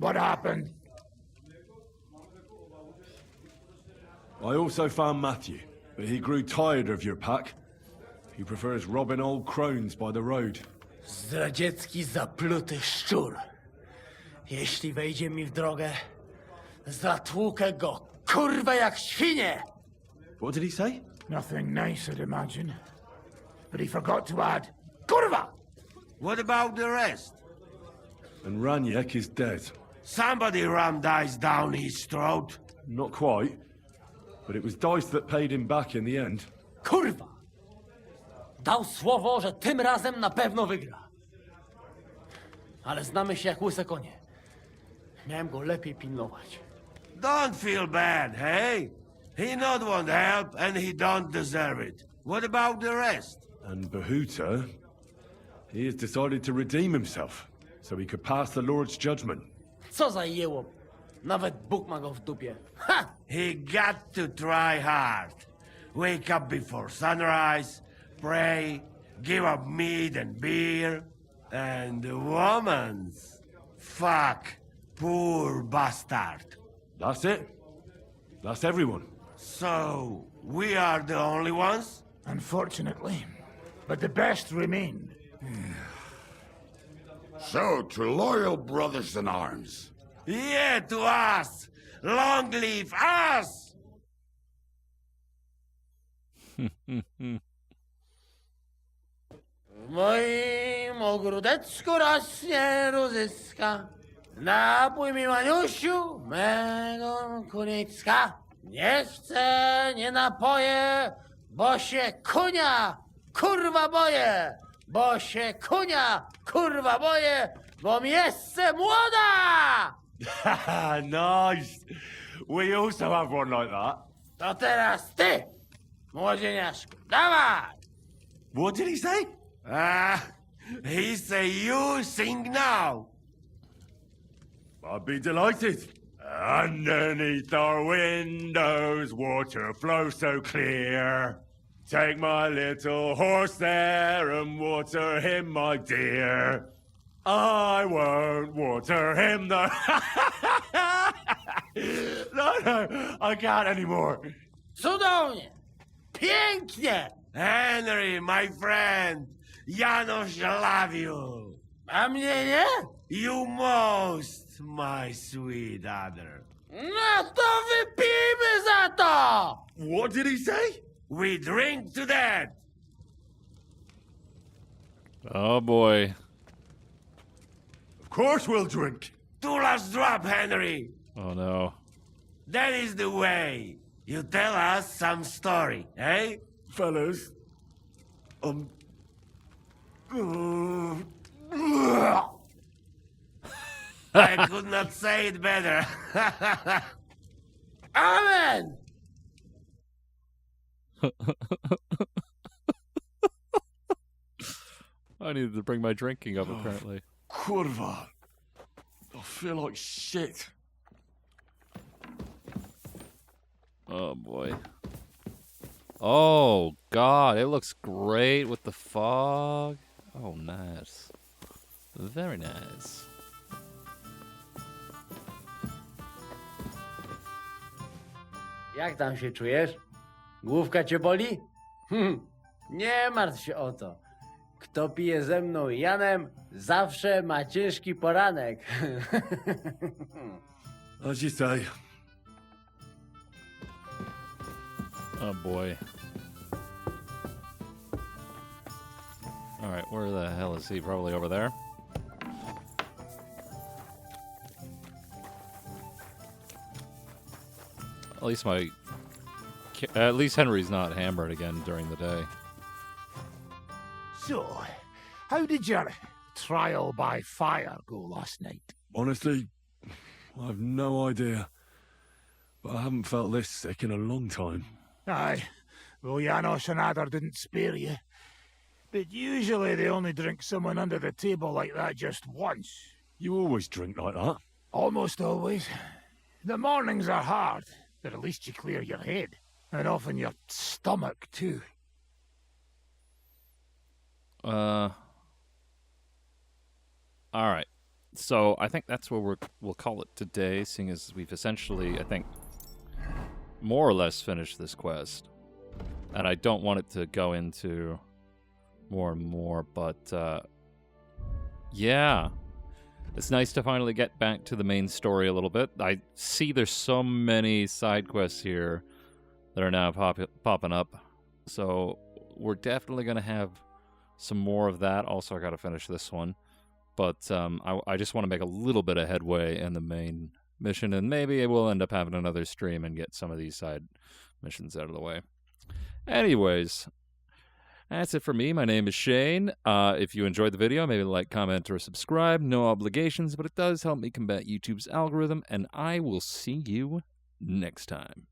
What happened? I also found Matthew, but he grew tired of your pack. He prefers robbing old crones by the road. Zdradziecki, zapluty szczur. Jeśli wejdzie mi w drogę, zatłukę go, kurwa, jak świnie! What did he say? Nothing nice, I'd imagine. But he forgot to add, Kurva! What about the rest? And Raniek is dead. Somebody rammed dice down his throat. Not quite. But it was dice that paid him back in the end. Kurwa! Dał słowo, że tym razem na pewno wygra. ale znamy się jak łyse konie. Miałem go lepiej pilnować. Don't feel bad, hey? He not want help, and he don't deserve it. What about the rest? And Bahuta, he has decided to redeem himself, so he could pass the Lord's judgment. Co za jełop. Nawet Bóg ma go w dupie. Ha! He got to try hard. Wake up before sunrise, pray, give up meat and beer, and the womans. Fuck, poor bastard. That's it. That's everyone. So, we are the only ones? Unfortunately. But the best remain. So, to loyal brothers in arms. Yeah, to us! Long live us! W moim ogródeczku rośnie różyska. Napój mi, Maniusiu, mego kunicka. Nie chcę, nie napoję, bo się kunia, kurwa boję. Bo się kunia, kurwa boję, bo mi jeszcze młoda! Nice. We also have one like that. To teraz ty, młodzieniaszku, dawaj! What did he say? He say you sing now. I'd be delighted. Underneath our windows, water flows so clear. Take my little horse there and water him, my dear. I won't water him, though. No, I can't anymore. Cudownie! Pięknie! Henry, my friend, Janusz love you. A mnie nie? You most, my sweet other. No to wypijmy za to! What did he say? We drink to that. Oh boy. Of course we'll drink. Two last drop, Henry. Oh no. That is the way. You tell us some story, eh? Fellas, I could not say it better. Amen! I needed to bring my drinking up, apparently. Kurwa. I feel like shit. Oh boy. Oh god, it looks great with the fog. Oh, nice. Very nice. Jak tam się czujesz? Główka cię boli? Nie martw się o to. Kto pije ze mną i Janem, zawsze ma ciężki poranek. As you say. Oh boy. Alright, where the hell is he? Probably over there. At least Henry's not hammered again during the day. So, how did your trial by fire go last night? Honestly, I've no idea. But I haven't felt this sick in a long time. Aye, well, Janos and Adder didn't spare you. But usually they only drink someone under the table like that just once. You always drink like that? Almost always. The mornings are hard, but at least you clear your head. And often your stomach, too. Alright. So, I think that's where we'll call it today, seeing as we've essentially, I think, more or less finished this quest. And I don't want it to go into more and more, but, yeah. It's nice to finally get back to the main story a little bit. I see there's so many side quests here that are now popping up. So, we're definitely going to have some more of that. Also, I got to finish this one. But I just want to make a little bit of headway in the main mission, and maybe we'll end up having another stream and get some of these side missions out of the way. Anyways, That's it for me. My name is Shane. If you enjoyed the video, maybe like, comment, or subscribe. No obligations, but it does help me combat YouTube's algorithm, and I will see you next time.